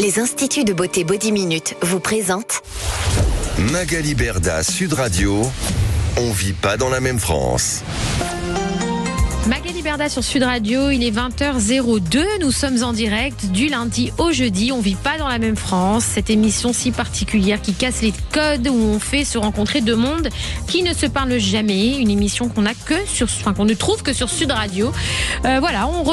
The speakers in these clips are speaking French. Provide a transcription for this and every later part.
Les instituts de beauté Body Minute vous présentent Magali Berda, Sud Radio. On vit pas dans la même France. Magali Berda sur Sud Radio, il est 20h02, nous sommes en direct du lundi au jeudi, on vit pas dans la même France, cette émission si particulière qui casse les codes où on fait se rencontrer deux mondes qui ne se parlent jamais, une émission qu'on ne trouve que sur Sud Radio. Voilà, on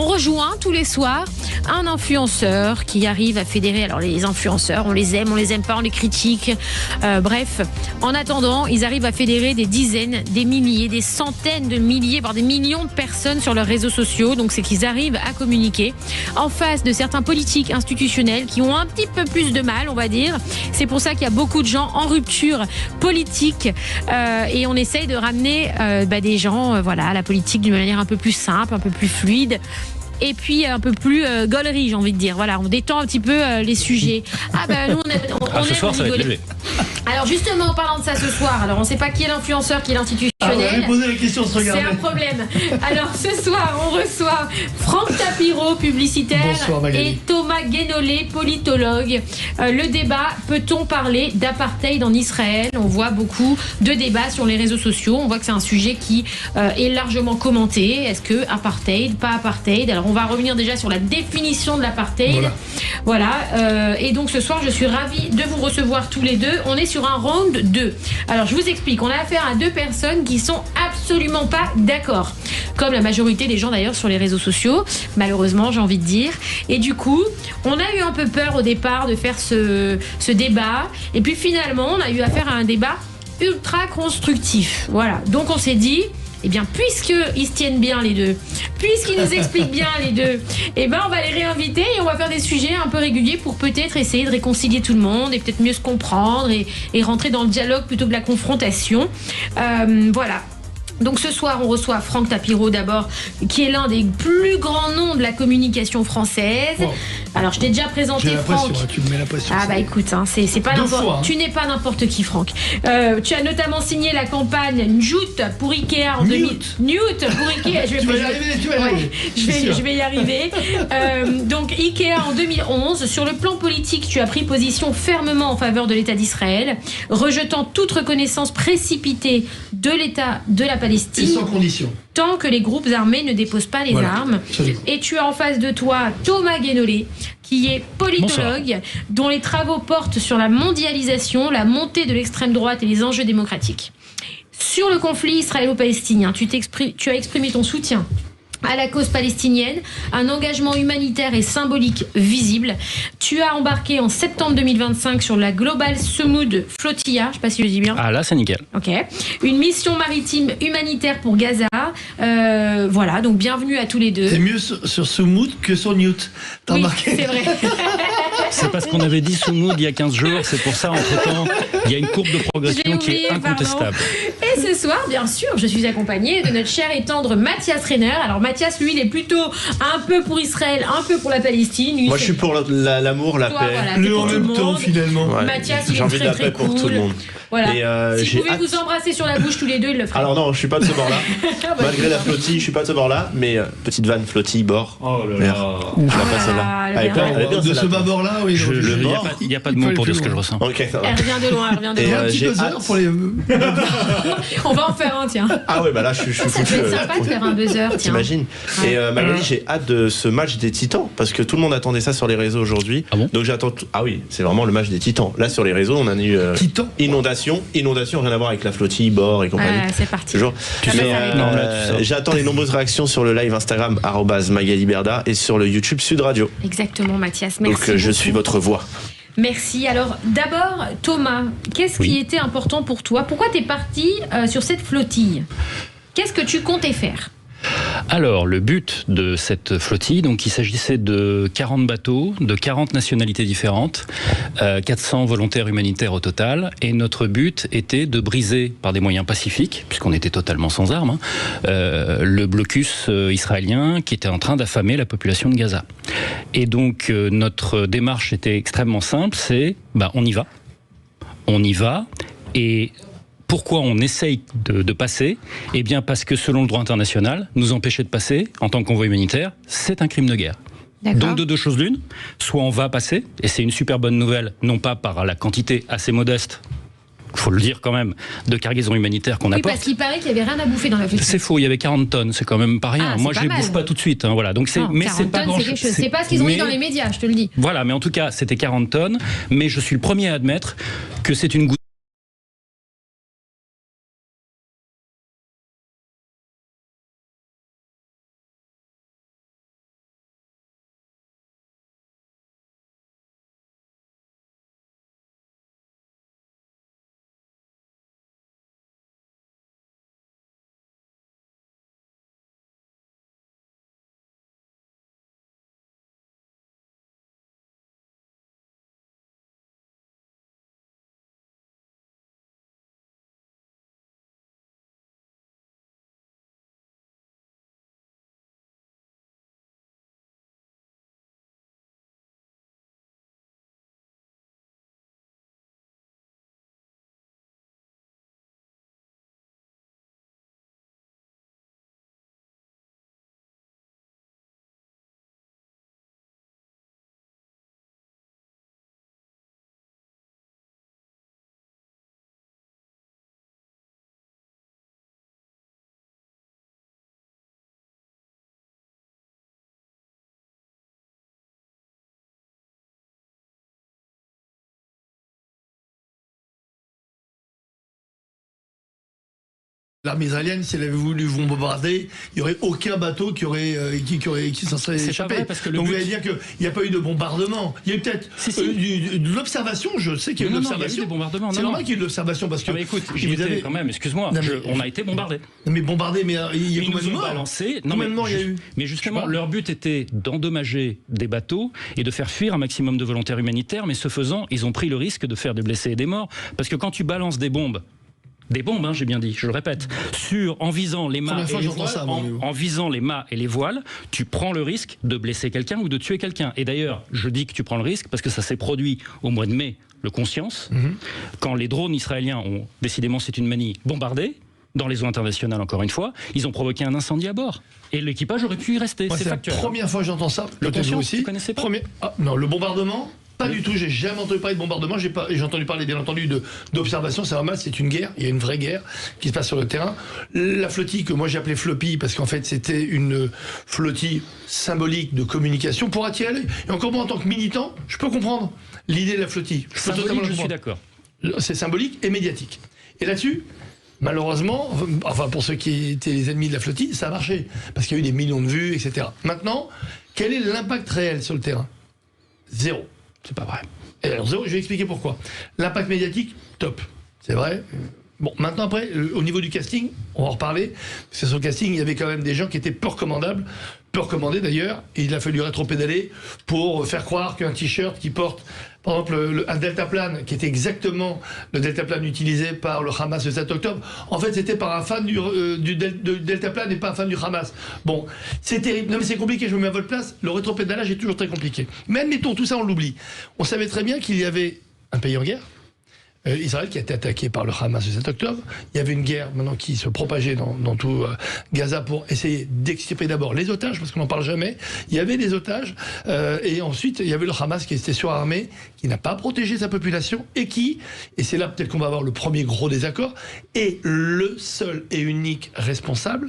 rejoint tous les soirs un influenceur qui arrive à fédérer. Alors les influenceurs, on les aime pas, on les critique, bref, en attendant, ils arrivent à fédérer des dizaines, des milliers, des centaines de milliers, voire des millions de personnes sur leurs réseaux sociaux. Donc c'est qu'ils arrivent à communiquer en face de certains politiques institutionnels qui ont un petit peu plus de mal, on va dire. C'est pour ça qu'il y a beaucoup de gens en rupture politique et on essaye de ramener des gens à la politique d'une manière un peu plus simple, un peu plus fluide. Et puis un peu plus gaulerie, j'ai envie de dire. Voilà, on détend un petit peu les sujets. Nous on ce soir, ça va être léger. Alors justement, en parlant de ça ce soir, alors on ne sait pas qui est l'influenceur, qui est l'institutionnel. On va poser la question, se regarder. C'est un problème. Alors ce soir, on reçoit Franck Tapiro, publicitaire. Bonsoir, Magali. Et Thomas Guénolé, politologue. Le débat, peut-on parler d'apartheid en Israël? On voit beaucoup de débats sur les réseaux sociaux. On voit que c'est un sujet qui est largement commenté. Est-ce que apartheid, pas apartheid? Alors on va revenir déjà sur la définition de l'apartheid. Voilà. Et donc ce soir, je suis ravie de vous recevoir tous les deux. On est sur un round 2. Alors je vous explique, on a affaire à deux personnes qui sont absolument pas d'accord. Comme la majorité des gens d'ailleurs sur les réseaux sociaux, malheureusement j'ai envie de dire. Et du coup, on a eu un peu peur au départ de faire ce débat. Et puis finalement, on a eu affaire à un débat ultra constructif. Voilà. Donc on s'est dit, eh bien, puisqu'ils se tiennent bien les deux, puisqu'ils nous expliquent bien les deux, on va les réinviter et on va faire des sujets un peu réguliers pour peut-être essayer de réconcilier tout le monde et peut-être mieux se comprendre et rentrer dans le dialogue plutôt que la confrontation. Voilà. Donc ce soir, on reçoit Franck Tapiro d'abord, qui est l'un des plus grands noms de la communication française. Wow. Alors je t'ai déjà présenté Franck. Tu me mets la pression. Ah bah écoute, c'est pas n'importe. Tu n'es pas n'importe qui, Franck. Tu as notamment signé la campagne Newt pour Ikea en 2000. Newt pour Ikea. Tu vas y arriver. Je vais y arriver. Donc Ikea en 2011. Sur le plan politique, tu as pris position fermement en faveur de l'État d'Israël, rejetant toute reconnaissance précipitée de l'État de la Palestine. Et sans condition. Tant que les groupes armés ne déposent pas les armes. Absolument. Et tu as en face de toi Thomas Guénolé, qui est politologue, dont les travaux portent sur la mondialisation, la montée de l'extrême droite et les enjeux démocratiques. Sur le conflit israélo-palestinien, tu as exprimé ton soutien à la cause palestinienne, un engagement humanitaire et symbolique visible. Tu as embarqué en septembre 2025 sur la Global Samud Flotilla, je ne sais pas si je dis bien. Ah là, c'est nickel. Ok. Une mission maritime humanitaire pour Gaza. Voilà, donc bienvenue à tous les deux. C'est mieux sur Samud que sur Newt. T'as remarqué ? C'est vrai. C'est parce qu'on avait dit Samud il y a 15 jours, c'est pour ça, entre-temps, il y a une courbe de progression qui est incontestable. Pardon. Et ce soir, bien sûr, je suis accompagnée de notre cher et tendre Mathias Renner. Alors Mathias, lui, il est plutôt un peu pour Israël, un peu pour la Palestine. Moi, je suis pour l'amour, la paix. Voilà, le en même temps, finalement. Ouais, Mathias, il j'ai est envie très, de la très paix cool. pour tout le monde. Voilà. Et, si vous pouvez vous embrasser sur la bouche tous les deux, il le ferait. Alors non, je suis pas de ce bord-là. Malgré la flottille, je suis pas de ce bord-là. Mais petite vanne, flottille, bord. Oh là là. Je la passe celle-là. Elle est bien, de ce bord-là, oui. Il n'y a pas de mots pour dire ce que je ressens. Ok, ça va. Elle revient de loin, Il y a un petit buzzer pour les... On va en faire un, tiens. Ah ouais, bah là, je suis Ça peut être sympa de faire un buzzer, tiens. T'imagines. Et Magali, j'ai hâte de ce match des Titans, parce que tout le monde attendait ça sur les réseaux aujourd'hui. Ah bon ? Donc j'attends... Ah oui, c'est vraiment le match des Titans. Là, sur les réseaux, on a eu inondation, rien à voir avec la flottille, bord et compagnie. C'est parti. Toujours. J'attends les nombreuses réactions sur le live Instagram @Magali Berda et sur le YouTube Sud Radio. Exactement, Mathias. Merci. Donc je suis votre voix. Merci. Alors d'abord, Thomas, qu'est-ce qui était important pour toi? Pourquoi tu es parti sur cette flottille? Qu'est-ce que tu comptais faire? Alors, le but de cette flottille, donc il s'agissait de 40 bateaux, de 40 nationalités différentes, 400 volontaires humanitaires au total, et notre but était de briser, par des moyens pacifiques, puisqu'on était totalement sans armes, le blocus israélien qui était en train d'affamer la population de Gaza. Et donc, notre démarche était extrêmement simple, c'est, on y va, et... Pourquoi on essaye de passer? Eh bien parce que selon le droit international, nous empêcher de passer en tant que convoi humanitaire, c'est un crime de guerre. Donc de deux choses l'une, soit on va passer, et c'est une super bonne nouvelle, non pas par la quantité assez modeste, il faut le dire quand même, de cargaison humanitaire qu'on apporte. Oui, parce qu'il paraît qu'il n'y avait rien à bouffer dans la flottille. C'est faux, il y avait 40 tonnes, c'est quand même pas rien. Moi, je les bouffe pas tout de suite. Voilà. Donc mais c'est pas grand-chose. C'est pas ce qu'ils ont dit dans les médias, je te le dis. Voilà, mais en tout cas, c'était 40 tonnes. Mais je suis le premier à admettre que c'est une goutte. L'armée israélienne, si elle avait voulu vous bombarder, il n'y aurait aucun bateau qui s'en serait échappé. Donc vous allez dire qu'il n'y a pas eu de bombardement. Il y a eu peut-être de l'observation. Je sais qu'il y a eu de l'observation. C'est normal qu'il y ait eu de l'observation parce que. Mais écoute, j'y étais quand même. Excuse-moi. On a été bombardé. Mais bombardé, mais il y a combien de morts balancé. Combien de morts il y a eu? Mais justement, leur but était d'endommager des bateaux et de faire fuir un maximum de volontaires humanitaires. Mais ce faisant, ils ont pris le risque de faire des blessés et des morts parce que quand tu balances des bombes, j'ai bien dit, je le répète, en visant les mâts et les voiles, en visant les mâts et les voiles, tu prends le risque de blesser quelqu'un ou de tuer quelqu'un. Et d'ailleurs, je dis que tu prends le risque parce que ça s'est produit au mois de mai, le Conscience, quand les drones israéliens ont, décidément c'est une manie, bombardé, dans les eaux internationales encore une fois, ils ont provoqué un incendie à bord. Et l'équipage aurait pu y rester, c'est factuel. La première fois que j'entends ça, le Conscience aussi, vous connaissez pas non, le bombardement. Pas du tout, j'ai jamais entendu parler de bombardement, j'ai entendu parler bien entendu d'observation, c'est normal, c'est une guerre, il y a une vraie guerre qui se passe sur le terrain. La flottille que moi j'ai appelée Floppy parce qu'en fait c'était une flottille symbolique de communication pour attirer l'œil. Et encore moi en tant que militant, je peux comprendre l'idée de la flottille. Je suis d'accord. C'est symbolique et médiatique. Et là-dessus, malheureusement, enfin pour ceux qui étaient les ennemis de la flottille, ça a marché, parce qu'il y a eu des millions de vues, etc. Maintenant, quel est l'impact réel sur le terrain? Zéro. C'est pas vrai. Et alors, je vais expliquer pourquoi. L'impact médiatique, top. C'est vrai. Bon, maintenant, après, au niveau du casting, on va en reparler. Parce que sur le casting, il y avait quand même des gens qui étaient peu recommandables. Peu recommandés d'ailleurs. Et il a fallu rétro-pédaler pour faire croire qu'un t-shirt qui porte, par exemple, un deltaplane, qui était exactement le deltaplane utilisé par le Hamas le 7 octobre, en fait, c'était par un fan du deltaplane et pas un fan du Hamas. Bon, c'est terrible. Non, mais c'est compliqué, je me mets à votre place. Le rétro-pédalage est toujours très compliqué. Mais admettons, tout ça, on l'oublie. On savait très bien qu'il y avait un pays en guerre. Israël qui a été attaqué par le Hamas le 7 octobre. Il y avait une guerre maintenant qui se propageait dans tout Gaza pour essayer d'extirper d'abord les otages, parce qu'on n'en parle jamais. Il y avait des otages, et ensuite il y avait le Hamas qui était surarmé, qui n'a pas protégé sa population, et c'est là peut-être qu'on va avoir le premier gros désaccord, est le seul et unique responsable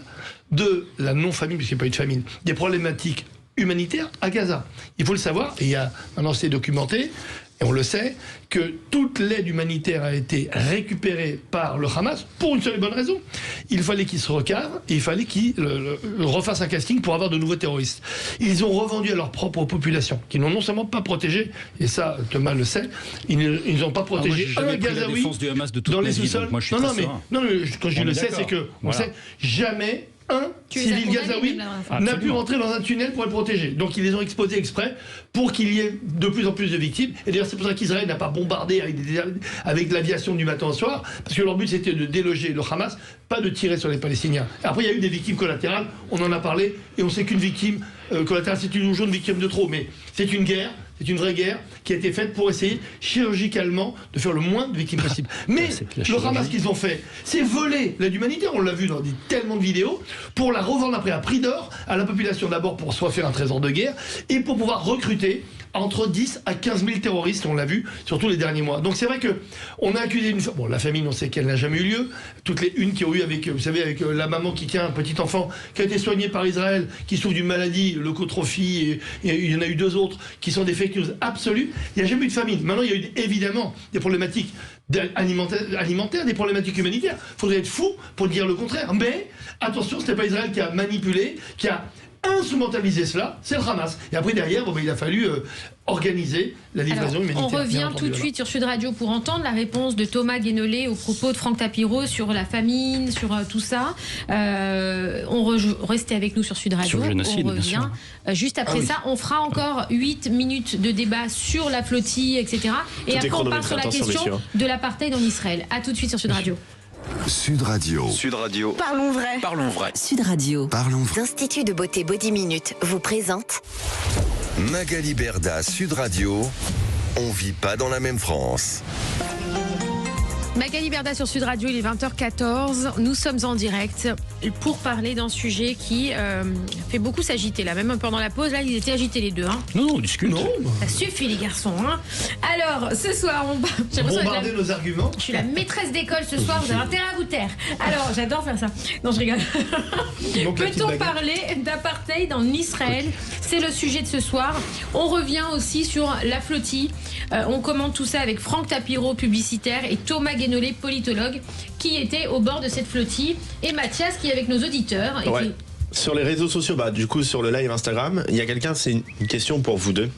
de la non-famine, puisqu'il n'y a pas eu de famine, des problématiques humanitaires à Gaza. Il faut le savoir, et maintenant c'est documenté, et on le sait, que toute l'aide humanitaire a été récupérée par le Hamas pour une seule et bonne raison. Il fallait qu'ils se recadrent et il fallait qu'ils refassent un casting pour avoir de nouveaux terroristes. Ils ont revendu à leur propre population, qui n'ont non seulement pas protégé, et ça Thomas le sait, ils n'ont pas protégé un Gazaoui dans les sous-sols. Non, quand je dis le sais, c'est que on sait jamais un civil gazaoui n'a pu rentrer dans un tunnel pour le protéger. Donc ils les ont exposés exprès pour qu'il y ait de plus en plus de victimes. Et d'ailleurs c'est pour ça qu'Israël n'a pas bombardé avec l'aviation du matin au soir, parce que leur but c'était de déloger le Hamas, pas de tirer sur les Palestiniens. Après il y a eu des victimes collatérales, on en a parlé, et on sait qu'une victime collatérale c'est toujours une victime de trop, mais c'est une guerre. c'est une vraie guerre qui a été faite pour essayer chirurgicalement de faire le moins de victimes possible. Mais le Hamas qu'ils ont fait, c'est voler l'aide humanitaire, on l'a vu dans tellement de vidéos, pour la revendre après à prix d'or à la population, d'abord pour soit faire un trésor de guerre et pour pouvoir recruter entre 10 à 15 000 terroristes, on l'a vu, surtout les derniers mois. Donc c'est vrai que on a accusé la famine, on sait qu'elle n'a jamais eu lieu. Toutes les unes qui ont eu avec, vous savez, avec la maman qui tient un petit enfant qui a été soigné par Israël, qui souffre d'une maladie, leucotrophie, et il y en a eu 2 autres qui sont des fake news absolues. Il n'y a jamais eu de famine. Maintenant, il y a eu évidemment des problématiques alimentaires, des problématiques humanitaires. Il faudrait être fou pour dire le contraire. Mais attention, ce n'est pas Israël qui a manipulé, qui a instrumentaliser cela, c'est le Hamas. Et après, derrière, il a fallu organiser la livraison humanitaire. On revient tout de suite sur Sud Radio pour entendre la réponse de Thomas Guénolé aux propos de Franck Tapiro sur la famine, sur tout ça. Restez avec nous sur Sud Radio. Sur le génocide, on revient juste après ça. On fera encore 8 minutes de débat sur la flottille, etc. Et après, on part sur la question de l'apartheid en Israël. À tout de suite sur Sud Radio. Sud Radio. Sud Radio. Parlons vrai. Parlons vrai. Sud Radio. Parlons vrai. L'Institut de beauté Body Minute vous présente Magali Berda, Sud Radio. On vit pas dans la même France. Magali Berda sur Sud Radio, il est 20h14. Nous sommes en direct pour parler d'un sujet qui fait beaucoup s'agiter. Là, même pendant la pause, là, ils étaient agités les deux. Hein. Non, on discute. Non. Ça suffit, les garçons. Hein. Alors, ce soir, j'ai bombarder nos arguments. Je suis la maîtresse d'école ce soir, vous avez intérêt à vous taire. Alors, j'adore faire ça. Non, je rigole. Peut-on parler d'apartheid en Israël? C'est le sujet de ce soir. On revient aussi sur la flottille. On commente tout ça avec Franck Tapiro, publicitaire, et Thomas Guénolé, politologue, qui était au bord de cette flottille, et Mathias qui est avec nos auditeurs. Ouais. Sur les réseaux sociaux, du coup sur le live Instagram, il y a quelqu'un, c'est une question pour vous deux.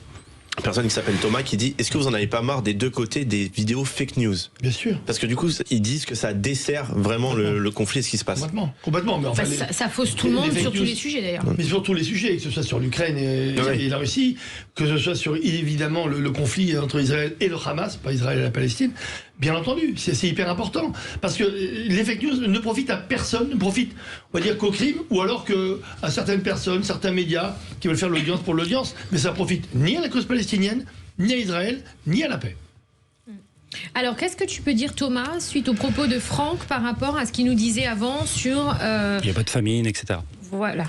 Une personne qui s'appelle Thomas qui dit: est-ce que vous en avez pas marre des deux côtés des vidéos fake news? Bien sûr. Parce que du coup, ils disent que ça dessert vraiment le conflit et ce qui se passe. Complètement. Mais enfin, ça fausse tout le monde sur tous les sujets d'ailleurs. Mais sur tous les sujets, que ce soit sur l'Ukraine et la Russie, que ce soit sur évidemment le conflit entre Israël et le Hamas, pas Israël et la Palestine. Bien entendu, c'est hyper important. Parce que les fake news ne profitent à personne, ne profitent, on va dire, qu'au crime, ou alors à certaines personnes, certains médias qui veulent faire l'audience pour l'audience, mais ça profite ni à la cause palestinienne, ni à Israël, ni à la paix. Alors, qu'est-ce que tu peux dire, Thomas, suite aux propos de Franck par rapport à ce qu'il nous disait avant sur... Il n'y a pas de famine, etc. Voilà.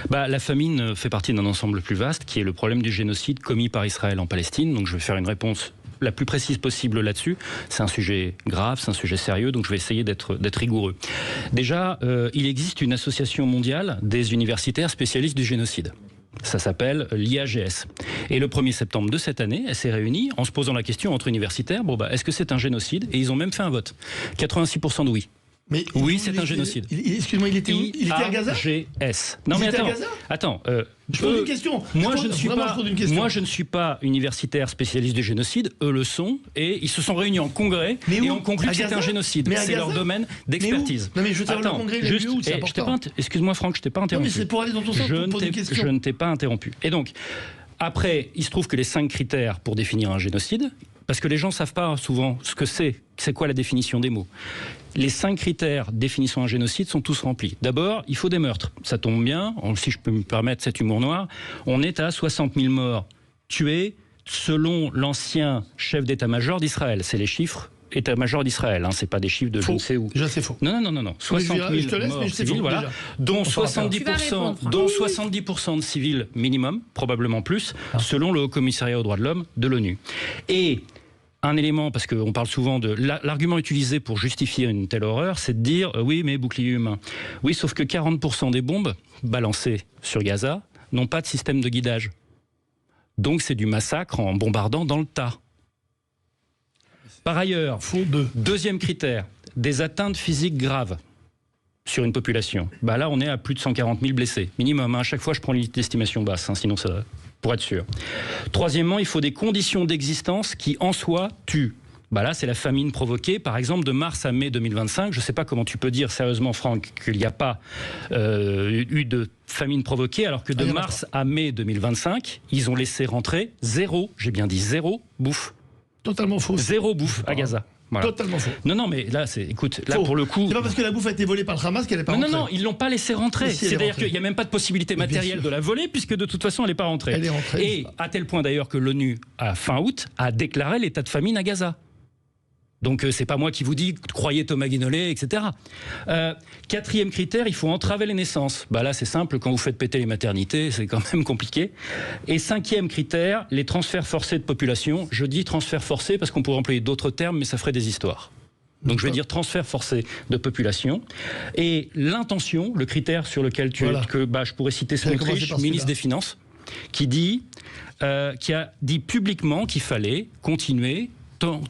La famine fait partie d'un ensemble plus vaste qui est le problème du génocide commis par Israël en Palestine. Donc je vais faire une réponse la plus précise possible là-dessus. C'est un sujet grave, c'est un sujet sérieux, donc je vais essayer d'être rigoureux. Déjà, il existe une association mondiale des universitaires spécialistes du génocide. Ça s'appelle l'IAGS. Et le 1er septembre de cette année, elle s'est réunie en se posant la question entre universitaires, est-ce que c'est un génocide? Et ils ont même fait un vote. 86% de oui. Mais oui, c'est un génocide. Excuse-moi, il était où? Il était à Gaza? IAGS. Non, mais attends. Je pose une question. Moi, je ne suis pas universitaire spécialiste du génocide. Eux le sont. Et ils se sont réunis en congrès et ont conclu que c'était un génocide. C'est leur domaine d'expertise. Non, mais je veux savoir le congrès, il a lieu où? C'est important. Excuse-moi, Franck, je t'ai pas interrompu. Non, mais c'est pour aller dans ton sens, pour poser une question. Je ne t'ai pas interrompu. Et donc, après, il se trouve que les 5 critères pour définir un génocide, parce que les gens ne savent pas souvent ce que c'est quoi la définition des mots. Les 5 critères définissant un génocide sont tous remplis. D'abord, il faut des meurtres. Ça tombe bien, si je peux me permettre cet humour noir, on est à 60 000 morts tués selon l'ancien chef d'état-major d'Israël. C'est les chiffres état-major d'Israël, c'est pas des chiffres de je ne sais où. Déjà, c'est faux. Non. 60 000 morts civils, voilà, dont 70% de civils minimum, probablement plus, selon le Haut Commissariat aux droits de l'homme de l'ONU. Et un élément, parce qu'on parle souvent de... L'argument utilisé pour justifier une telle horreur, c'est de dire oui, mais bouclier humain. Oui, sauf que 40% des bombes balancées sur Gaza n'ont pas de système de guidage. Donc c'est du massacre en bombardant dans le tas. Par ailleurs, deuxième critère, des atteintes physiques graves sur une population. Là, on est à plus de 140 000 blessés, minimum. À chaque fois, je prends une estimation basse, sinon ça... pour être sûr. Troisièmement, il faut des conditions d'existence qui, en soi, tuent. Là, c'est la famine provoquée, par exemple, de mars à mai 2025. Je ne sais pas comment tu peux dire sérieusement, Franck, qu'il n'y a pas eu de famine provoquée, alors que de mars à mai 2025, ils ont laissé rentrer 0, j'ai bien dit 0, bouffe. Totalement faux. 0 bouffe à Gaza. Voilà. Totalement faux. Non, mais là, écoute, là, Faux. pour le coup... C'est pas parce que la bouffe a été volée par le Hamas qu'elle n'est pas rentrée. Non, ils l'ont pas laissé rentrer. Si, elle est C'est-à-dire rentrée. qu'il n'y a même pas de possibilité Mais bien matérielle sûr. de la voler, puisque de toute façon, elle n'est pas rentrée. Elle est rentrée. Et à tel point d'ailleurs que l'ONU, à fin août, a déclaré l'état de famine à Gaza. Donc c'est pas moi qui vous dis, croyez Thomas Guinolet, etc. Quatrième critère, il faut entraver les naissances. Bah là c'est simple, quand vous faites péter les maternités, c'est quand même compliqué. Et cinquième critère, les transferts forcés de population. Je dis transferts forcés parce qu'on pourrait employer d'autres termes, mais ça ferait des histoires. Donc je vais dire transfert forcé de population. Et l'intention, le critère sur lequel je pourrais citer Smotrich, ministre des Finances, qui a dit publiquement qu'il fallait continuer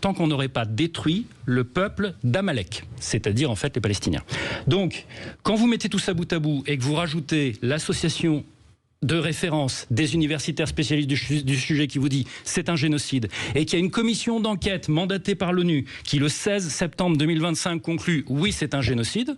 tant qu'on n'aurait pas détruit le peuple d'Amalek, c'est-à-dire en fait les Palestiniens. Donc, quand vous mettez tout ça bout à bout et que vous rajoutez l'association de référence des universitaires spécialistes du sujet qui vous dit c'est un génocide et qu'il y a une commission d'enquête mandatée par l'ONU qui le 16 septembre 2025 conclut oui c'est un génocide,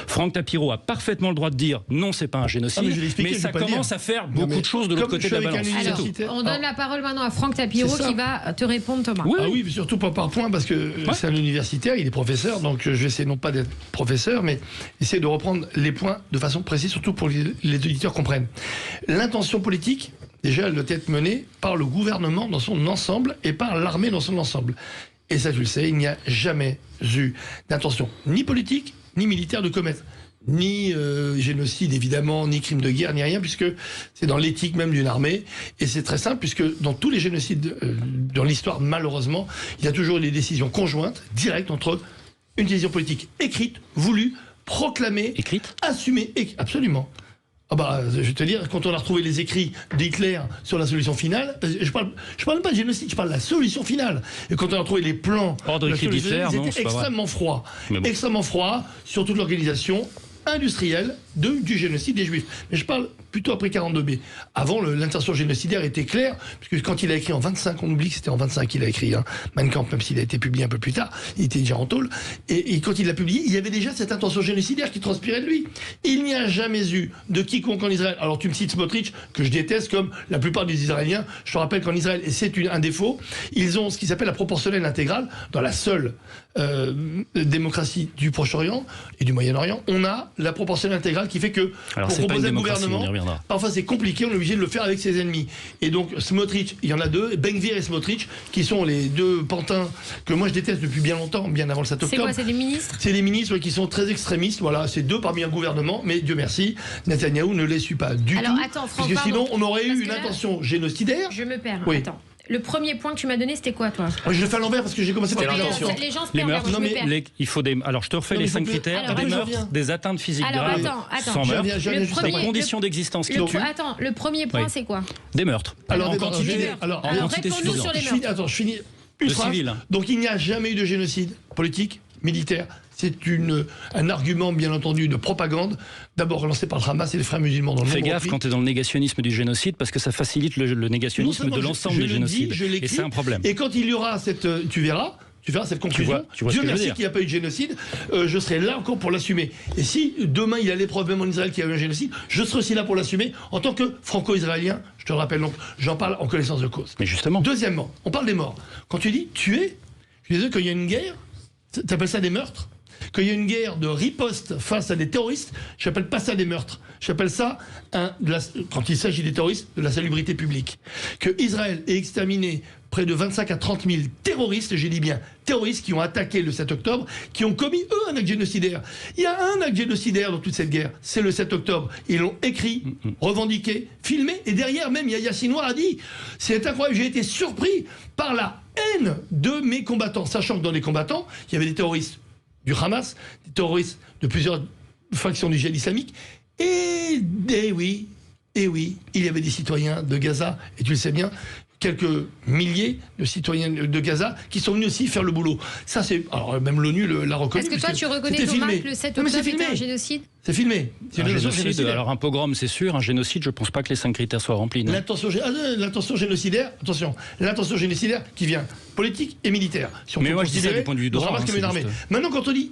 Franck Tapiro a parfaitement le droit de dire non, c'est pas un génocide, mais ça commence à faire beaucoup de choses de l'autre côté de la balance. Alors, on donne la parole maintenant à Franck Tapiro qui va te répondre, Thomas. Oui. Ah oui, mais surtout pas par point, parce que c'est un universitaire, il est professeur, donc je vais essayer non pas d'être professeur, mais essayer de reprendre les points de façon précise, surtout pour que les auditeurs comprennent. L'intention politique, déjà, elle doit être menée par le gouvernement dans son ensemble et par l'armée dans son ensemble. Et ça, tu le sais, il n'y a jamais eu d'intention ni politique, ni militaire de commettre, ni génocide évidemment, ni crime de guerre, ni rien, puisque c'est dans l'éthique même d'une armée. Et c'est très simple, puisque dans tous les génocides dans l'histoire, malheureusement, il y a toujours eu des décisions conjointes, directes, entre une décision politique écrite, voulue, proclamée, assumée, absolument. Ah bah, je vais te dire, quand on a retrouvé les écrits d'Hitler sur la solution finale, je parle pas de génocide, je parle de la solution finale. Et quand on a retrouvé les plans, ils étaient extrêmement froids. Extrêmement froids sur toute l'organisation industrielle du génocide des Juifs. Mais je parle plutôt après 42B. Avant, l'intention génocidaire était claire, puisque quand il a écrit en 25, on oublie que c'était en 25 qu'il a écrit, Mein Kampf, même s'il a été publié un peu plus tard, il était déjà en tôle, et quand il l'a publié, il y avait déjà cette intention génocidaire qui transpirait de lui. Il n'y a jamais eu de quiconque en Israël. Alors tu me cites Smotrich, que je déteste, comme la plupart des Israéliens. Je te rappelle qu'en Israël, et c'est un défaut, ils ont ce qui s'appelle la proportionnelle intégrale, dans la seule démocratie du Proche-Orient et du Moyen-Orient, on a la proportionnelle intégrale qui fait que alors, pour proposer un gouvernement, parfois c'est compliqué, on est obligé de le faire avec ses ennemis. Et donc Smotrich, il y en a deux, Ben-Gvir et Smotrich, qui sont les deux pantins que moi je déteste depuis bien longtemps, bien avant le 7 octobre. C'est quoi, c'est des ministres? C'est des ministres qui sont très extrémistes, voilà, c'est deux parmi un gouvernement, mais Dieu merci, Netanyahou ne les suit pas du tout. Attends, Franck, parce que sinon on aurait eu une là, intention génocidaire. Je me perds, oui. Attends. Le premier point que tu m'as donné, c'était quoi, toi? Je le fais à l'envers parce que j'ai commencé par l'intention. Les gens se perdent, alors je me perds. Il faut alors je te refais les 5 critères, des meurtres, des atteintes physiques graves, sans meurtre, des conditions d'existence qui tuent. Attends, le premier point, c'est quoi? Des meurtres. Alors, en quantité réponds-nous sur les meurtres. Attends, je finis une phrase. Donc il n'y a jamais eu de génocide politique, militaire. C'est un argument, bien entendu, de propagande, d'abord lancé par le Hamas et les frères musulmans dans le monde. Fais gaffe quand tu es dans le négationnisme du génocide, parce que ça facilite le négationnisme de l'ensemble des génocides. Et c'est un problème. Et quand il y aura tu verras cette conclusion. Tu vois Dieu merci qu'il n'y a pas eu de génocide. Je serai là encore pour l'assumer. Et si demain il y a l'épreuve même en Israël qu'il y a eu un génocide, je serai aussi là pour l'assumer en tant que franco-israélien. Je te le rappelle, donc j'en parle en connaissance de cause. Mais justement. Deuxièmement, on parle des morts. Quand tu dis tuer, je disais qu'il y a une guerre, t'appelles ça des meurtres? Qu'il y a une guerre de riposte face à des terroristes, j'appelle pas ça des meurtres. J'appelle ça, quand il s'agit des terroristes, de la salubrité publique. Que Israël ait exterminé près de 25 à 30 000 terroristes, j'ai dit bien terroristes, qui ont attaqué le 7 octobre, qui ont commis, eux, un acte génocidaire. Il y a un acte génocidaire dans toute cette guerre, c'est le 7 octobre. Ils l'ont écrit, revendiqué, filmé, et derrière même, Yahya Sinwar a dit, c'est incroyable, j'ai été surpris par la haine de mes combattants, sachant que dans les combattants, il y avait des terroristes du Hamas, des terroristes de plusieurs factions du djihad islamique, et oui, il y avait des citoyens de Gaza, et tu le sais bien, quelques milliers de citoyens de Gaza qui sont venus aussi faire le boulot. Ça, c'est... Alors, même l'ONU l'a reconnu. Est-ce que toi, tu reconnais, Thomas, que le 7 octobre était un génocide? C'est filmé. Un génocide, alors un pogrom, c'est sûr. Un génocide, je ne pense pas que les 5 critères soient remplis. L'intention génocidaire, attention, l'intention génocidaire qui vient politique et militaire. Si on mais moi, je dis ça du point de vue droit. Maintenant, quand on dit,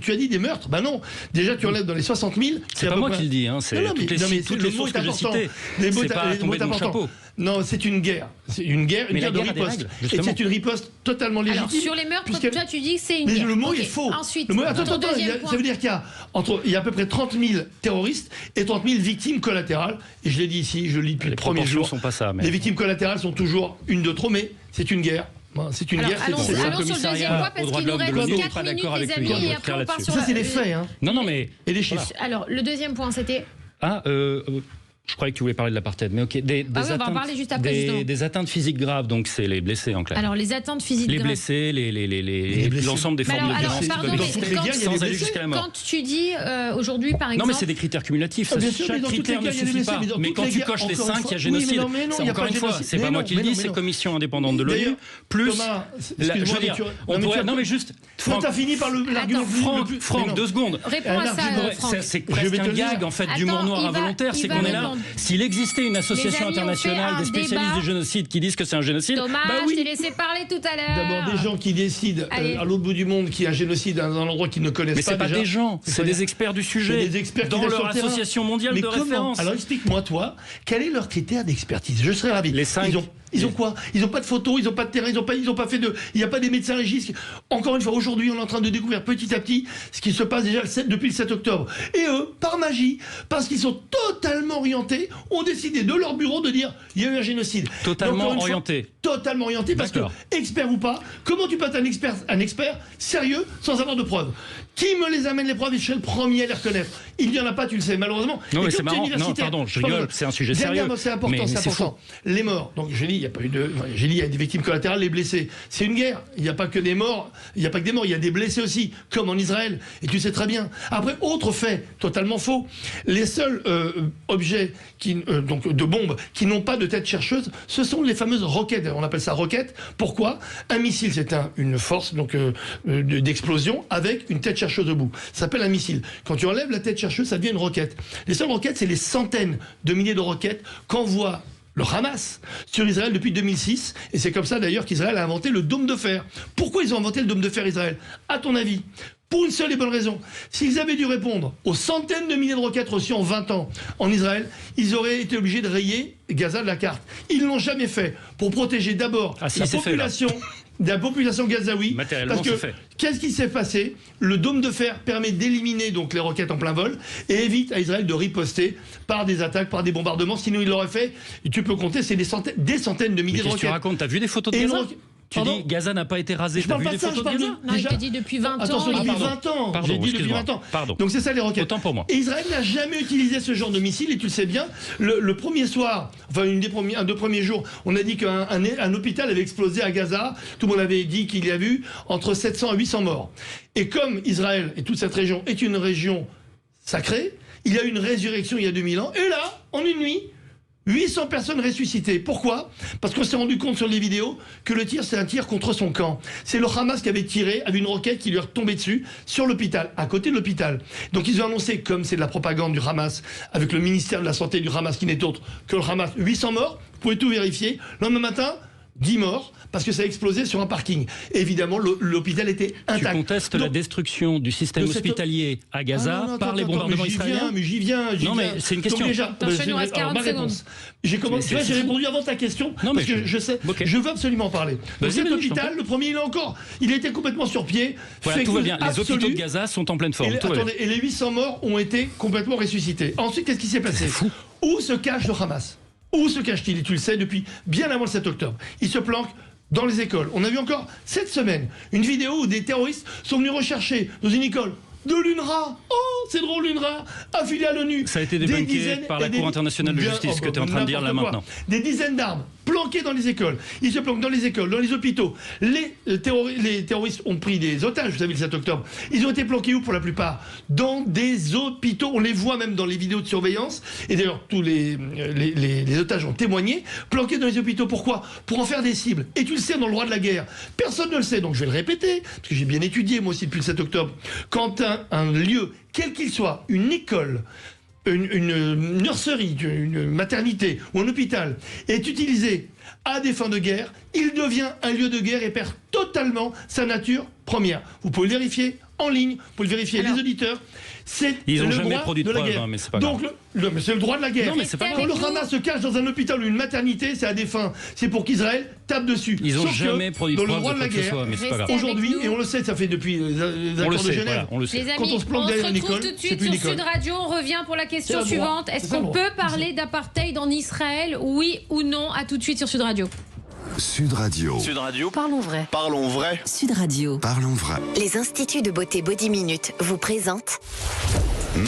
tu as dit des meurtres, bah non. Déjà, tu enlèves dans les 60 000. C'est pas moi qui le dis, c'est toutes les sources que j'ai citées. C'est pas tombé de mon chapeau. Non, c'est une guerre. C'est une guerre de riposte. Et c'est une riposte totalement légitime. Alors, sur les meurtres, toi, tu dis que c'est une mais guerre. le mot est faux. Ensuite, attends, ça veut dire qu'il y a à peu près 30 000 terroristes et 30 000 victimes collatérales. Et je l'ai dit ici, je le lis depuis le premier jour. Sont pas ça, mais... Les victimes collatérales sont toujours une de trop, mais c'est une guerre. C'est une guerre. Allons sur le deuxième point, parce qu'il nous reste 4 minutes, les amis, et après on part sur... Ça, c'est les faits. Non, mais... Et les chiffres. Alors, le deuxième point, c'était... Je croyais que tu voulais parler de l'apartheid, mais ok. on va en parler juste après. Des atteintes physiques graves, donc c'est les blessés en clair. Alors les atteintes physiques graves. Les blessés, l'ensemble des formes de violence qui peuvent exister sans aller jusqu'à la mort. Quand tu dis aujourd'hui, par exemple... Non, mais c'est des critères cumulatifs. Chaque critère ne suffit pas. Mais quand tu coches les 5, il y a génocide. Encore une fois, c'est pas moi qui le dis, c'est Commission indépendante de l'ONU. Plus, je veux dire, on pourrait... Non, mais juste... T'as fini par l'argument. Franck, 2 secondes. Réponds à ça, c'est presque un gag, en fait, d'humour noir involontaire. C'est qu'on est là. S'il existait une association internationale des spécialistes du génocide qui disent que c'est un génocide, Thomas, je t'ai laissé parler tout à l'heure. D'abord, des gens qui décident à l'autre bout du monde qu'il y a un génocide dans un endroit qu'ils ne connaissent pas. Mais c'est pas des gens, c'est des experts du sujet, des experts dans leur association mondiale de référence. Alors explique-moi, toi, quel est leur critère d'expertise? Je serais ravi. Les 5. Ils ont quoi? Ils n'ont pas de photos, ils n'ont pas de terrain, ils ont pas fait de... Il n'y a pas des médecins légistes. Encore une fois, aujourd'hui, on est en train de découvrir petit à petit ce qui se passe déjà depuis le 7 octobre. Et eux, par magie, parce qu'ils sont totalement orientés, ont décidé de leur bureau de dire il y a eu un génocide. Totalement orienté. Totalement orienté, parce que, expert ou pas, comment tu peux être un expert sérieux sans avoir de preuves? Qui me les amène les preuves? Et je suis le premier à les reconnaître. Il n'y en a pas, tu le sais, malheureusement. Non, mais c'est marrant. Non, pardon, je rigole, c'est un sujet sérieux. C'est important, c'est important. Les morts. Donc, j'ai dit, il n'y a pas eu de... J'ai dit, il y a des victimes collatérales, les blessés. C'est une guerre. Il n'y a pas que des morts. Il n'y a pas que des morts. Il y a des blessés aussi, comme en Israël. Et tu sais très bien. Après, autre fait, totalement faux. Les seuls objets donc de bombes qui n'ont pas de tête chercheuse, ce sont les fameuses roquettes. On appelle ça roquette. Pourquoi? Un missile, c'est une force donc d'explosion avec une tête chercheuse au bout. Ça s'appelle un missile. Quand tu enlèves la tête chercheuse, ça devient une roquette. Les seules roquettes, c'est les centaines de milliers de roquettes qu'envoie le Hamas sur Israël depuis 2006. Et c'est comme ça d'ailleurs qu'Israël a inventé le dôme de fer. Pourquoi ils ont inventé le dôme de fer, Israël? À ton avis? Pour une seule et bonne raison. S'ils avaient dû répondre aux centaines de milliers de roquettes reçues en 20 ans en Israël, ils auraient été obligés de rayer Gaza de la carte. Ils ne l'ont jamais fait pour protéger d'abord la population gazaoui. Parce que qu'est-ce qui s'est passé? Le dôme de fer permet d'éliminer donc les roquettes en plein vol et évite à Israël de riposter par des attaques, par des bombardements. Sinon, il l'aurait fait. Et tu peux compter, c'est des centaines de milliers de roquettes. Qu'est-ce que tu racontes? T'as vu des photos de Gaza? Tu dis Gaza n'a pas été rasé. Je parle pas de ça, je parle de... Non, il t'a dit depuis 20 ans. Attention, depuis 20 ans. J'ai dit depuis 20 ans. Pardon. Donc c'est ça les roquettes. Autant pour moi. Et Israël n'a jamais utilisé ce genre de missile, et tu le sais bien. Le premier soir, enfin un des premiers jours, on a dit qu'un hôpital avait explosé à Gaza. Tout le monde avait dit qu'il y a eu entre 700 à 800 morts. Et comme Israël et toute cette région est une région sacrée, il y a eu une résurrection il y a 2000 ans. Et là, en une nuit, 800 personnes ressuscitées. Pourquoi? Parce qu'on s'est rendu compte sur les vidéos que le tir, c'est un tir contre son camp. C'est le Hamas qui avait tiré avec une roquette qui lui est retombée dessus sur l'hôpital, à côté de l'hôpital. Donc ils ont annoncé, comme c'est de la propagande du Hamas, avec le ministère de la Santé du Hamas qui n'est autre que le Hamas, 800 morts, vous pouvez tout vérifier. Le lendemain matin, 10 morts, parce que ça a explosé sur un parking. Et évidemment, l'hôpital était intact. Tu contestes la destruction du système hospitalier à Gaza par les bombardements israéliens? Mais j'y viens. Non, mais c'est une question. Donc déjà, il nous reste 40 secondes. J'ai répondu avant ta question, parce que je sais, je veux absolument en parler. Donc cet hôpital, le premier, il a été complètement sur pied. Voilà, tout va bien. Les hôpitaux de Gaza sont en pleine forme. Et les 800 morts ont été complètement ressuscités. Ensuite, qu'est-ce qui s'est passé? Où se cache le Hamas? Où se cache-t-il? Et tu le sais depuis bien avant le 7 octobre. Il se planque dans les écoles. On a vu encore cette semaine une vidéo où des terroristes sont venus rechercher dans une école de l'UNRWA. Oh, c'est drôle, l'UNRWA, affilié à l'ONU. Ça a été débunké par la Cour internationale de justice que tu es en train de dire là maintenant. Des dizaines d'armes planquées dans les écoles. Ils se planquent dans les écoles, dans les hôpitaux. Les terroristes ont pris des otages, vous savez, le 7 octobre. Ils ont été planqués où pour la plupart? Dans des hôpitaux. On les voit même dans les vidéos de surveillance. Et d'ailleurs, tous les otages ont témoigné. Planqués dans les hôpitaux. Pourquoi? Pour en faire des cibles. Et tu le sais, dans le droit de la guerre, personne ne le sait. Donc je vais le répéter, parce que j'ai bien étudié moi aussi depuis le 7 octobre. Quand un lieu, quel qu'il soit, une école, une nurserie, une maternité ou un hôpital est utilisé à des fins de guerre, il devient un lieu de guerre et perd totalement sa nature première. Vous pouvez le vérifier en ligne, vous pouvez le vérifier, les auditeurs. Ils n'ont le jamais droit produit de la preuves, guerre. hein, mais c'est pas Donc, mais c'est le droit de la guerre. Non, mais c'est pas Quand grave. le Hamas se cache dans un hôpital ou une maternité, c'est à des fins. C'est pour qu'Israël tape dessus. Ils n'ont Sauf que, jamais produit de dans le preuves droit de la quoi que ce guerre, soit, mais c'est pas grave. Restez aujourd'hui, avec et nous. on le sait, ça fait depuis les On accords le de sait, Genève. voilà, on le sait. Les amis, Quand on se planque se derrière retrouve Nicole, tout de c'est suite plus sur Nicole. Sud Radio. On revient pour la question C'est le droit. suivante. Est-ce C'est ça, qu'on le peut droit. parler d'apartheid en Israël, oui ou non? À tout de suite sur Sud Radio. Sud Radio. Sud Radio. Parlons vrai. Parlons vrai. Sud Radio. Parlons vrai. Les instituts de beauté Body Minute vous présentent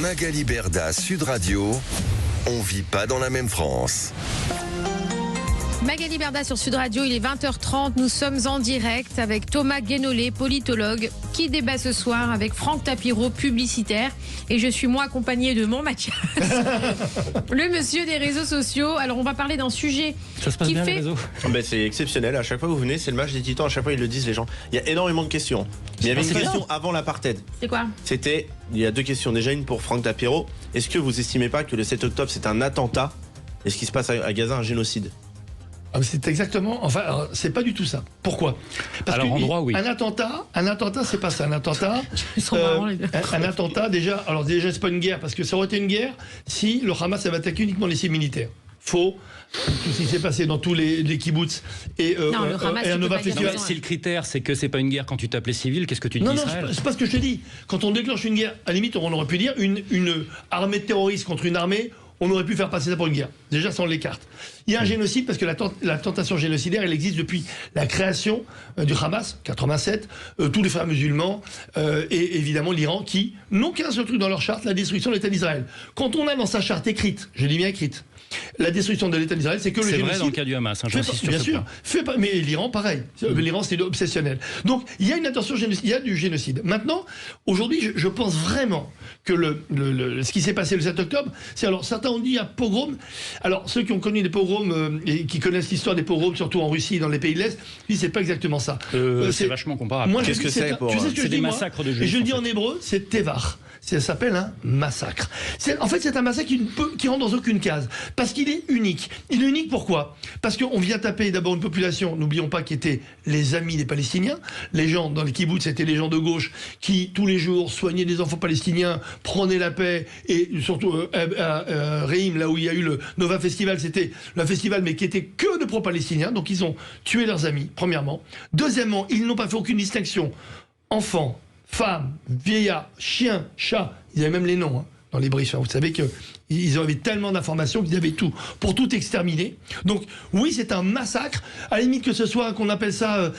Magali Berda, Sud Radio. On vit pas dans la même France. Magali Berda sur Sud Radio, il est 20h30. Nous sommes en direct avec Thomas Guénolé, politologue, qui débat ce soir avec Franck Tapiro, publicitaire. Et je suis moi accompagnée de mon Mathias, le monsieur des réseaux sociaux. Alors on va parler d'un sujet Ça se passe qui bien, les fait... réseaux? C'est exceptionnel. À chaque fois que vous venez, c'est le match des Titans. À chaque fois, ils le disent, les gens. Il y a énormément de questions. Mais il y avait une question avant l'apartheid. C'est quoi? C'était, il y a deux questions. Déjà, une pour Franck Tapiro. Est-ce que vous estimez pas que le 7 octobre, c'est un attentat? Et ce qui se passe à Gaza, un génocide? Ah, mais c'est exactement. Enfin, alors, c'est pas du tout ça. Pourquoi? Alors, en droit, oui. Un attentat, c'est pas ça. Un attentat, Ils sont marrants, les deux. un attentat déjà. Alors déjà, c'est pas une guerre parce que ça aurait été une guerre si le Hamas avait attaqué uniquement les sites militaires. Faux. Tout ce qui s'est passé dans tous les kibbutz et Non, le Hamas, et tu un peux Nova pas dire Festival. ça. Si le critère, c'est que c'est pas une guerre quand tu tapes les civils, qu'est-ce que tu dis Non, d'Israël? c'est pas ce que je te dis. Quand on déclenche une guerre, à la limite, on aurait pu dire une armée terroriste contre une armée. On aurait pu faire passer ça pour une guerre. Déjà, ça, on l'écarte. Il y a un génocide parce que la tentation génocidaire, elle existe depuis la création du Hamas, 87, tous les frères musulmans et évidemment l'Iran qui n'ont qu'un seul truc dans leur charte, la destruction de l'État d'Israël. Quand on a dans sa charte écrite, je dis bien écrite, la destruction de l'État d'Israël, c'est que le C'est génocide... vrai dans le cas du Hamas, hein, j'insiste sur bien ce sûr, point. mais l'Iran, pareil. L'Iran, c'est obsessionnel. Donc, il y a une intention génocide, il y a du génocide. Maintenant, aujourd'hui, je pense vraiment que ce qui s'est passé le 7 octobre, c'est alors, certains ont dit un pogrom. Alors, ceux qui ont connu des pogroms et qui connaissent l'histoire des pogroms, surtout en Russie et dans les pays de l'Est, puis c'est pas exactement ça. C'est vachement comparable. Moi, je Qu'est-ce dis que c'est tu sais ce que c'est je des dis, moi massacres de Et juifs, je le dis en en fait. hébreu, c'est tevar. Ça s'appelle un massacre. En fait, c'est un massacre qui rentre dans aucune case. Parce qu'il est unique. Il est unique pourquoi? Parce qu'on vient taper d'abord une population, n'oublions pas, qui était les amis des Palestiniens. Les gens dans les kibbutz, c'était les gens de gauche qui, tous les jours, soignaient des enfants palestiniens, prenaient la paix. Et surtout, à Reim, là où il y a eu le Nova Festival, c'était le festival, mais qui était que de pro-palestiniens. Donc, ils ont tué leurs amis, premièrement. Deuxièmement, ils n'ont pas fait aucune distinction. Enfants, femmes, vieillards, chiens, chats, ils avaient même les noms dans les briefs. Vous savez qu'ils avaient tellement d'informations qu'ils avaient tout, pour tout exterminer. Donc oui, c'est un massacre. À la limite que ce soit, qu'on appelle ça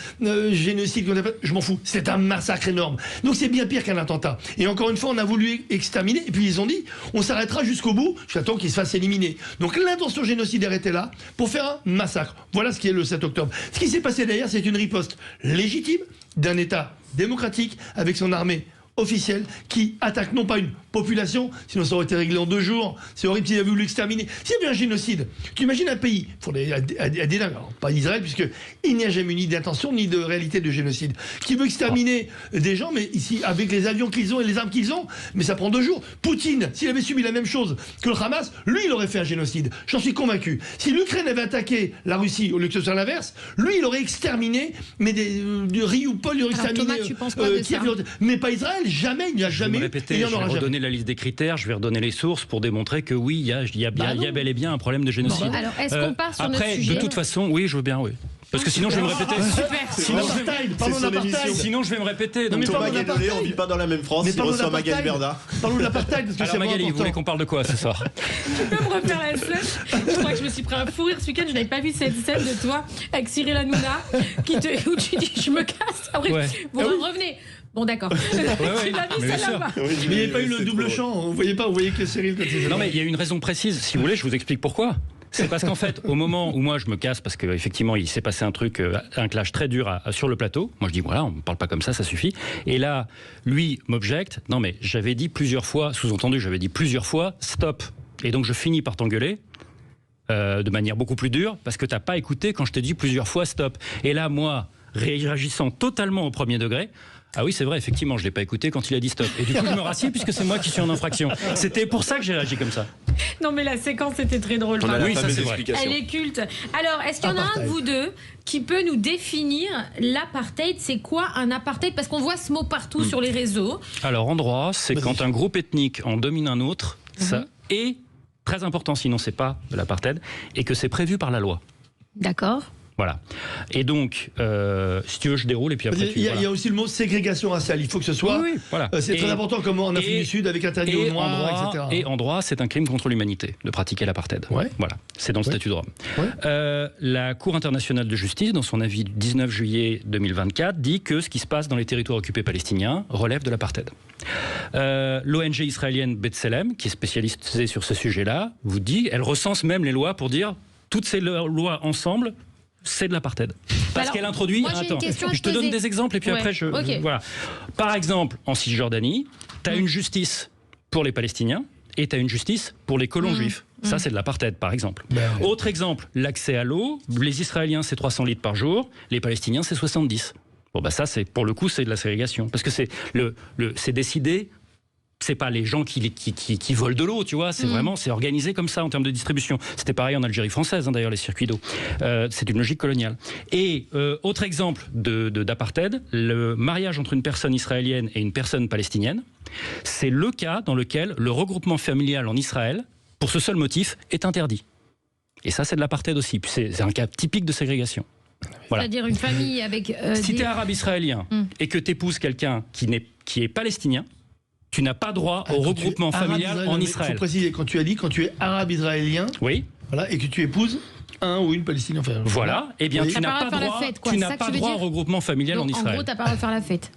génocide, je m'en fous. C'est un massacre énorme. Donc c'est bien pire qu'un attentat. Et encore une fois, on a voulu exterminer, et puis ils ont dit, on s'arrêtera jusqu'au bout, jusqu'à temps qu'ils se fassent éliminer. Donc l'intention génocidaire était là pour faire un massacre. Voilà ce qui est le 7 octobre. Ce qui s'est passé derrière, c'est une riposte légitime d'un État démocratique avec son armée officielle qui attaque non pas une population, sinon ça aurait été réglé en 2 jours, c'est horrible s'il avait voulu l'exterminer. S'il y avait un génocide, tu imagines un pays, pas Israël, puisque il n'y a jamais eu ni d'intention ni de réalité de génocide, qui veut exterminer des gens, mais ici, avec les avions qu'ils ont et les armes qu'ils ont, mais ça prend 2 jours. Poutine, s'il avait subi la même chose que le Hamas, lui, il aurait fait un génocide. J'en suis convaincu. Si l'Ukraine avait attaqué la Russie, au lieu que ce soit l'inverse, lui, il aurait exterminé, mais du Rioupol, il aurait exterminé Thomas, tu penses quoi de Kiev, ça? mais pas Israël. Jamais, il n'y a jamais eu, et il y en Je aura vais jamais. redonner la liste des critères, je vais redonner les sources pour démontrer que oui, il y a bel et bien un problème de génocide. Alors, est-ce qu'on part sur après, notre sujet? de toute façon, oui, je veux bien, oui. Parce que sinon, je vais me répéter. Super. Parlons d'apartheid. Sinon, je vais me répéter. Donc, mais Thomas parlons Guénolé, d'apartheid. on vit pas dans la même France. Mais Il parlons reçoit Magali d'apartheid. Berda. Parlons de l'apartheid, parce que alors c'est Magali, vous important. voulez qu'on parle de quoi ce soir? Tu peux me refaire la scène? Je crois que je me suis pris un fou rire ce week-end. Je n'avais pas vu cette scène de toi avec Cyril Hanouna où tu dis je me casse. Après, Ouais. vous revenez. Bon, d'accord. Tu l'as vu, mais bien celle-là sûr. ou pas? Mais il n'y avait pas eu le double chant, vous voyez que Cyril quand il Non, mais il y a une raison précise. Si vous voulez, je vous explique pourquoi. C'est parce qu'en fait, au moment où moi je me casse, parce qu'effectivement il s'est passé un truc, un clash très dur sur le plateau, moi je dis voilà, on ne parle pas comme ça suffit. Et là, lui m'objecte, non mais j'avais dit plusieurs fois, sous-entendu, j'avais dit plusieurs fois, stop. Et donc je finis par t'engueuler. De manière beaucoup plus dure, parce que t'as pas écouté quand je t'ai dit plusieurs fois stop. Et là, moi, réagissant totalement au premier degré, Ah oui, c'est vrai, effectivement, je l'ai pas écouté quand il a dit stop. Et du coup, je me rassieds puisque c'est moi qui suis en infraction. C'était pour ça que j'ai réagi comme ça. Non, mais la séquence était très drôle. On a la Oui, ça, fameuse c'est vrai. explication. Elle est culte. Alors, est-ce qu'il y en a un de Apartheid. vous deux qui peut nous définir l'apartheid? C'est quoi un apartheid? Parce qu'on voit ce mot partout sur les réseaux. Alors, en droit, c'est Vas-y. quand un groupe ethnique en domine un autre, ça est très important, sinon c'est pas de l'apartheid, et que c'est prévu par la loi. D'accord. Voilà. Et donc, si tu veux, je déroule et puis après tu... Il y a voilà. aussi le mot ségrégation raciale. Il faut que ce soit. Oui, oui, voilà. C'est très important, comme en Afrique du Sud, avec interdit aux et en Noirs, droit, etc. Et en droit, c'est un crime contre l'humanité de pratiquer l'apartheid. Ouais. Voilà, c'est dans le statut de Rome. Ouais. La Cour internationale de justice, dans son avis du 19 juillet 2024, dit que ce qui se passe dans les territoires occupés palestiniens relève de l'apartheid. L'ONG israélienne B'Tselem, qui est spécialisée sur ce sujet-là, vous dit, elle recense même les lois pour dire toutes ces lois ensemble, c'est de l'apartheid. Parce Alors, qu'elle introduit. moi, j'ai une question à je te te donne poser. des exemples et puis Ouais, après je. ok. Voilà. Par exemple, en Cisjordanie, tu as une justice pour les Palestiniens et tu as une justice pour les colons juifs. Ça, c'est de l'apartheid, par exemple. Ben, ouais. Autre exemple, l'accès à l'eau. Les Israéliens, c'est 300 litres par jour. Les Palestiniens, c'est 70. Bon, bah ça, c'est pour le coup, c'est de la ségrégation. Parce que c'est c'est décidé. C'est pas les gens qui volent de l'eau, tu vois. C'est vraiment, c'est organisé comme ça en termes de distribution. C'était pareil en Algérie française, hein, d'ailleurs, les circuits d'eau. C'est une logique coloniale. Et autre exemple d'apartheid, le mariage entre une personne israélienne et une personne palestinienne, c'est le cas dans lequel le regroupement familial en Israël, pour ce seul motif, est interdit. Et ça, c'est de l'apartheid aussi. Puis c'est un cas typique de ségrégation. Voilà. C'est-à-dire une famille avec. Si tu es arabe israélien et que tu épouses quelqu'un qui est palestinien, tu n'as pas droit au regroupement familial en Il Israël. faut préciser, quand tu es arabe israélien, Oui, voilà, et que tu épouses un ou une palestinienne. Enfin, voilà. Eh bien, Oui. tu n'as T'as pas pas le droit de faire droit, la fête, quoi. tu C'est n'as ça que pas tu veux droit au dire regroupement familial Donc, en en Israël. gros, t'as pas le droit de faire la fête.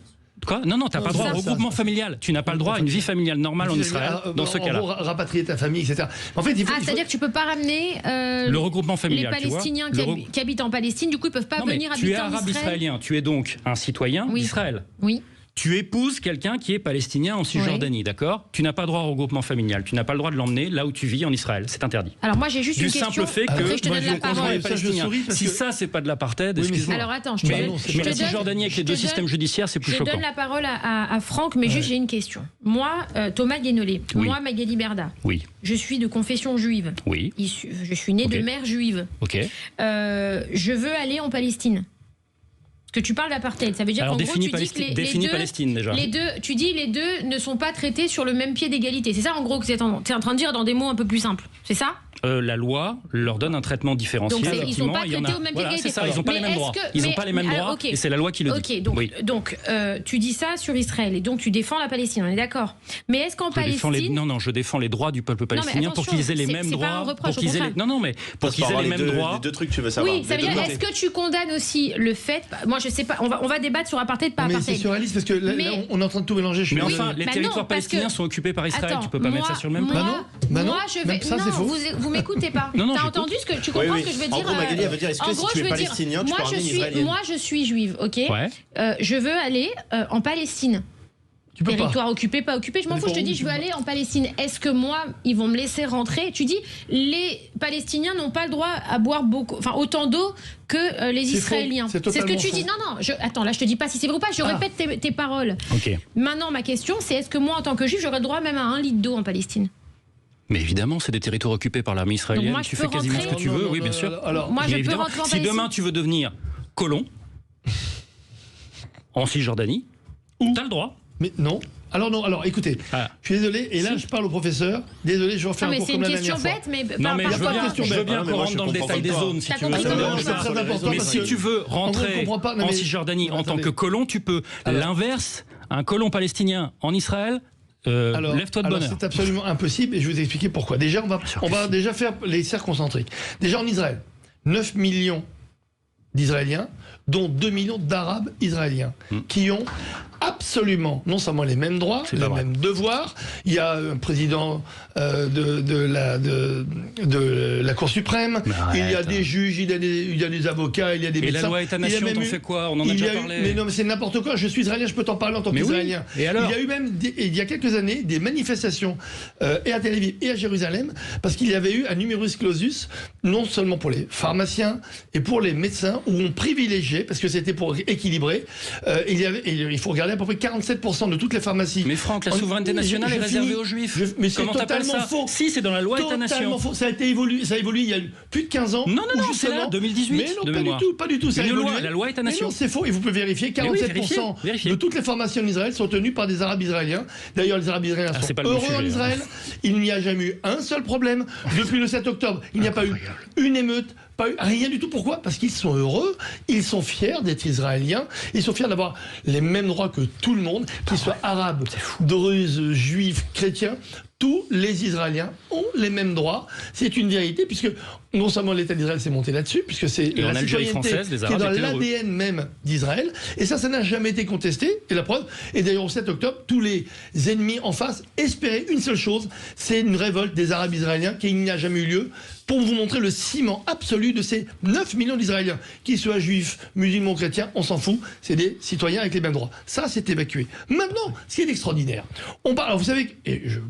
Quoi ? Non, non, t'as pas Non, droit ça, au regroupement familial. Tu n'as pas le droit à une vie familiale normale en Israël, dans ce En cas-là. gros, rapatrier ta famille, etc. En fait, il faut. C'est-à-dire que tu peux pas ramener Le regroupement les familial, tu vois. Palestiniens Le qui habitent en Palestine, du coup, ils peuvent pas Non, mais venir tu es habiter en arabe Israël. israélien, tu es donc un citoyen Oui. d'Israël. Oui. Tu épouses quelqu'un qui est palestinien en Cisjordanie, d'accord ? Tu n'as pas droit au regroupement familial. Tu n'as pas le droit de l'emmener là où tu vis en Israël. C'est interdit. Alors moi, j'ai juste Du une question. simple fait que Après, je te donne la le conjoint parole. est palestinien. Ça, je souris parce Si que- ça, c'est pas de l'apartheid, Oui, mais excuse-moi. Alors attends, je te Mais, donne. mais la je te donne- Cisjordanie avec je les deux te systèmes donne- judiciaires, c'est plus Je choquant. donne la parole à Franck, mais juste j'ai une question. Moi, Thomas Guénolé, Oui. moi, Magali Berda, Oui, je suis de confession juive. oui, Je suis née Ok. de mère juive. ok. Je veux aller en Palestine. Parce que tu parles d'apartheid, ça veut dire Alors qu'en gros, définis tu dis que définis Palestine déjà. les deux, tu dis les deux ne sont pas traités sur le même pied d'égalité. C'est ça en gros que tu es en train de dire dans des mots un peu plus simples. C'est ça? La loi leur donne un traitement différencié. Donc, ils sont effectivement, pas il y en a. traités au même pied Voilà, d'égalité. c'est ça, ils n'ont pas Mais les mêmes est-ce droits. que- Ils n'ont mais- pas les mêmes ah, droits, ok. et c'est la loi qui le dit. Ok, donc, Oui. tu dis ça sur Israël et donc tu défends la Palestine, on est d'accord. Mais est-ce qu'en Je défends Palestine. Non, je défends les droits du peuple palestinien pour attention, qu'ils aient les c'est- mêmes c'est pas un droits. reproche, Pour qu'ils au aient les... contraire. Non, mais pour qu'ils aient les mêmes droits. Les deux trucs que tu veux savoir. Oui, ça veut Les dire, deux est-ce trucs. que tu condamnes aussi le fait. Moi, je sais pas, on va débattre sur apartheid, pas Mais c'est apartheid. surréaliste parce que là, Mais- là, on est en train de tout mélanger. Je suis Mais désolé. enfin, les Bah non, territoires parce que- palestiniens sont occupés par Israël. Attends, Tu peux pas mettre ça sur le même plan. Bah non, moi, je vais. même ça, c'est non, faux. vous m'écoutez pas. Non, non, T'as j'écoute. entendu ce que tu Oui, comprends oui. ce que je veux En dire? gros, Magali, elle veut dire, est-ce que en si gros, tu je es veux dire, palestinien, tu moi, peux je ramener une suis, israélienne. moi, je suis juive, ok. Ouais. Je veux aller en Palestine. Tu peux pas. Territoire occupé, pas occupé, je m'en fous, je te dis, je veux aller en Palestine. Est-ce que moi, ils vont me laisser rentrer? Tu dis, les Palestiniens n'ont pas le droit à boire autant d'eau que les C'est Israéliens. faux, c'est C'est ce que totalement tu dis. faux. Non, attends, là, je te dis pas si c'est vrai ou pas, je répète tes paroles. Ok. Maintenant, ma question, c'est est-ce que moi, en tant que juif, j'aurais le droit même à 1 litre d'eau en Palestine? Mais évidemment, c'est des territoires occupés par l'armée israélienne. moi, je Tu peux fais quasiment ce rentrer que tu veux, Non, oui, non, bien non, sûr. alors, Moi, je Mais peux évidemment, rentrer en si Palestine. demain tu veux devenir colon en Cisjordanie, t'as le droit. Mais non. Alors écoutez, Ah. je suis désolé, et là Si. je parle au professeur. Désolé, je refais Non, un mais cours c'est comme une la question dernière fois. bête, mais Non, mais par je veux rapport bien, à- question je veux bête. bien Ah, mais qu'on moi, rentre je dans le comprends détail des pas. zones, si T'as tu veux. compris Ça me comment dérange ça pas. C'est très important Mais parce si que- tu veux en gros, rentrer je comprends pas. Non, en mais- Cisjordanie en tant Attendez. que colon, tu peux. Alors- L'inverse, un colon palestinien en Israël, lève-toi de bonne heure. c'est absolument impossible et je vais vous expliquer pourquoi. Déjà, on va déjà faire les cercles concentriques. Déjà en Israël, 9 millions d'Israéliens, dont 2 millions d'Arabes israéliens, qui ont absolument absolument non seulement les mêmes droits, les mêmes devoirs. Il y a un président de la Cour suprême, il y a des juges, il y a des avocats, il y a des médecins. Et la loi État-nation, t'en fais quoi? On en a déjà parlé. Mais non, mais c'est n'importe quoi. Je suis israélien, je peux t'en parler en tant qu'israélien. Oui. Et alors? Il y a eu même, il y a quelques années, des manifestations et à Tel Aviv et à Jérusalem, parce qu'il y avait eu un numerus clausus, non seulement pour les pharmaciens et pour les médecins, où on privilégiait, parce que c'était pour équilibrer, il faut regarder à peu près 47% de toutes les pharmacies. Mais Franck, la souveraineté nationale est réservée aux Juifs. Mais c'est totalement faux. Si, c'est dans la loi État-nation. Faux. Ça a évolué il y a plus de 15 ans. Non, c'est là, 2018. Mais non, pas du tout. Ça a évolué. La loi État-nation. Mais non, c'est faux. Et vous pouvez vérifier, 47% de toutes les formations en Israël sont tenues par des Arabes israéliens. D'ailleurs, les Arabes israéliens sont heureux en Israël. Il n'y a jamais eu un seul problème. Depuis le 7 octobre, il n'y a pas eu une émeute. Rien du tout. Pourquoi? Parce qu'ils sont heureux, ils sont fiers d'être israéliens, ils sont fiers d'avoir les mêmes droits que tout le monde, qu'ils soient arabes, druzes, juifs, chrétiens. Tous les Israéliens ont les mêmes droits. C'est une vérité, puisque non seulement l'État d'Israël s'est monté là-dessus, puisque c'est la citoyenneté qui est dans l'ADN même d'Israël, et ça n'a jamais été contesté. Et la preuve, et d'ailleurs au 7 octobre, tous les ennemis en face espéraient une seule chose, c'est une révolte des Arabes israéliens qui n'y a jamais eu lieu, pour vous montrer le ciment absolu de ces 9 millions d'Israéliens, qu'ils soient juifs, musulmans, chrétiens, on s'en fout, c'est des citoyens avec les mêmes droits. Ça, c'est évacué. Maintenant, ce qui est extraordinaire, alors vous savez,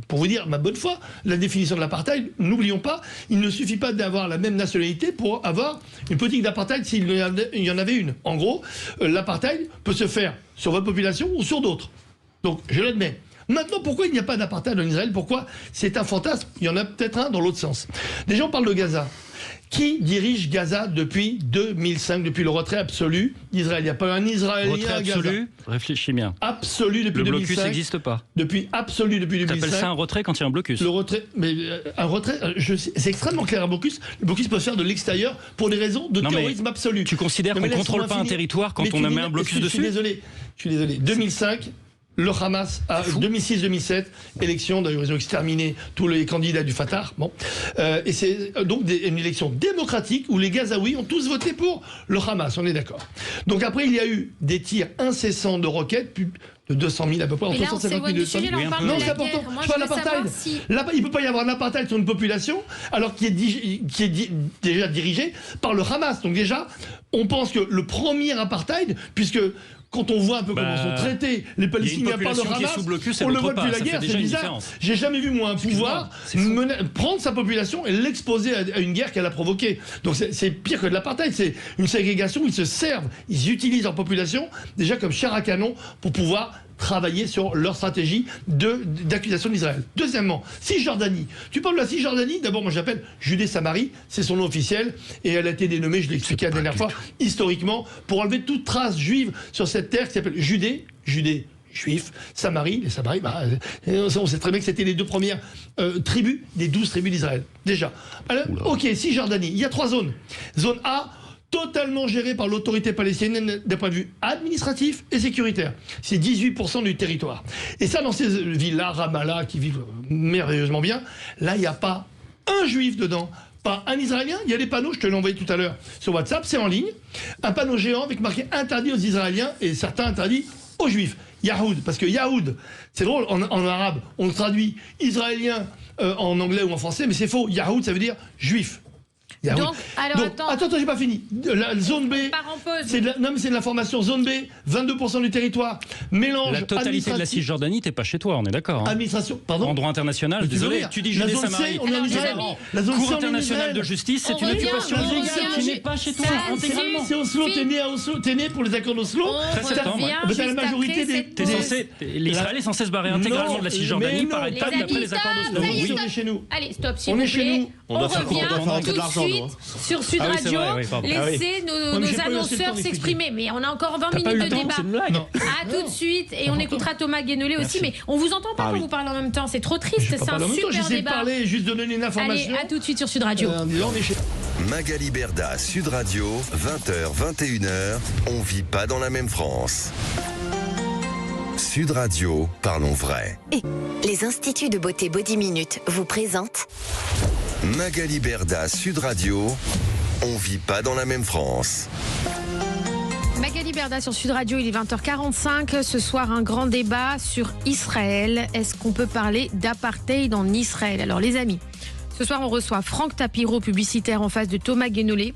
pour vous dire ma bonne foi, la définition de l'apartheid, n'oublions pas, il ne suffit pas d'avoir la même nationalité pour avoir une politique d'apartheid s'il y en avait une. En gros, l'apartheid peut se faire sur votre population ou sur d'autres. Donc, je l'admets. Maintenant, pourquoi il n'y a pas d'apartheid en Israël? Pourquoi c'est un fantasme? Il y en a peut-être un dans l'autre sens. Des gens parlent de Gaza. Qui dirige Gaza depuis 2005, depuis le retrait absolu d'Israël? Il n'y a pas un Israélien retrait absolu, à Gaza. Réfléchis bien. Absolu depuis 2005. Le blocus n'existe pas. Depuis 2005. T'appelles ça un retrait quand il y a un blocus? Le retrait, mais un retrait, c'est extrêmement clair un blocus. Le blocus peut se faire de l'extérieur pour des raisons de terrorisme absolu. Tu considères qu'on ne contrôle pas un territoire quand on met un blocus dessus? Je suis désolé. 2005. Le Hamas a 2006-2007 élection, d'ailleurs ils ont exterminé tous les candidats du Fatah. Bon, et c'est donc une élection démocratique où les Gazaouis ont tous voté pour le Hamas. On est d'accord. Donc après il y a eu des tirs incessants de roquettes, plus de 200 000 à peu près, entre 150 000 et 200 000. Non, c'est important. Je parle d'apartheid. Là, il ne peut pas y avoir un apartheid sur une population alors qui est déjà dirigée par le Hamas. Donc déjà, on pense que le premier apartheid, puisque quand on voit un peu comment sont traités les Palestiniens par le Hamas, on le voit depuis la guerre, c'est bizarre. J'ai jamais vu, moi, un pouvoir prendre sa population et l'exposer à une guerre qu'elle a provoquée. Donc c'est pire que de l'apartheid, c'est une ségrégation où ils se servent, ils utilisent leur population déjà comme chair à canon pour pouvoir travailler sur leur stratégie d'accusation d'Israël. Deuxièmement, Cisjordanie. Tu parles de la Cisjordanie, d'abord moi j'appelle Judée-Samarie, c'est son nom officiel, et elle a été dénommée, je l'ai expliqué la dernière fois, historiquement, pour enlever toute trace juive sur cette terre qui s'appelle Judée, juifs, Samarie, les Samaris, on sait très bien que c'était les deux premières tribus, des 12 tribus d'Israël, déjà. Alors, ok, Cisjordanie, il y a 3 zones. Zone A, totalement géré par l'autorité palestinienne d'un point de vue administratif et sécuritaire. C'est 18% du territoire. Et ça, dans ces villes-là, Ramallah, qui vivent merveilleusement bien, là, il n'y a pas un juif dedans, pas un Israélien. Il y a des panneaux, je te l'ai envoyé tout à l'heure sur WhatsApp, c'est en ligne. Un panneau géant avec marqué interdit aux Israéliens et certains interdits aux Juifs. Yahoud, parce que Yahoud, c'est drôle, en arabe, on le traduit israélien en anglais ou en français, mais c'est faux. Yahoud, ça veut dire juif. Donc, alors attends, j'ai pas fini. La zone B, c'est de l'information. Zone B, 22% du territoire. Mélange. La totalité de la Cisjordanie, t'es pas chez toi, on est d'accord. Hein. Administration, pardon. En droit international, désolé, tu dis Judée-Samarie. La zone Cour internationale de justice, c'est une occupation illégale. Tu n'es pas chez toi, intégralement. C'est Oslo, t'es né pour les accords d'Oslo. 13 septembre. T'as la majorité des. L'Israël est censé se barrer intégralement de la Cisjordanie, paraît pas d'après les accords d'Oslo. Oui, on est chez nous. Allez, stop, s'il vous plaît. On revient tout de suite sur Sud Radio. Laissez nos annonceurs s'exprimer. Mais on a encore 20 minutes de débat. À tout de suite. Et on écoutera Thomas Guénolé aussi. Mais on vous entend pas quand vous parlez en même temps. C'est trop triste. C'est un super J'essaie de débat. parler, juste donner une information. Allez, à tout de suite sur Sud Radio. Magali Berda, Sud Radio, 20h, 21h. On vit pas dans la même France. Sud Radio, parlons vrai. Et les instituts de beauté Body Minute vous présentent Magali Berda, Sud Radio. On vit pas dans la même France. Magali Magali Berda sur Sud Radio, il est 20h45. Ce soir, un grand débat sur Israël. Est-ce qu'on peut parler d'apartheid en Israël? Alors les amis, ce soir on reçoit Franck Tapiro, publicitaire, en face de Thomas Guénolé.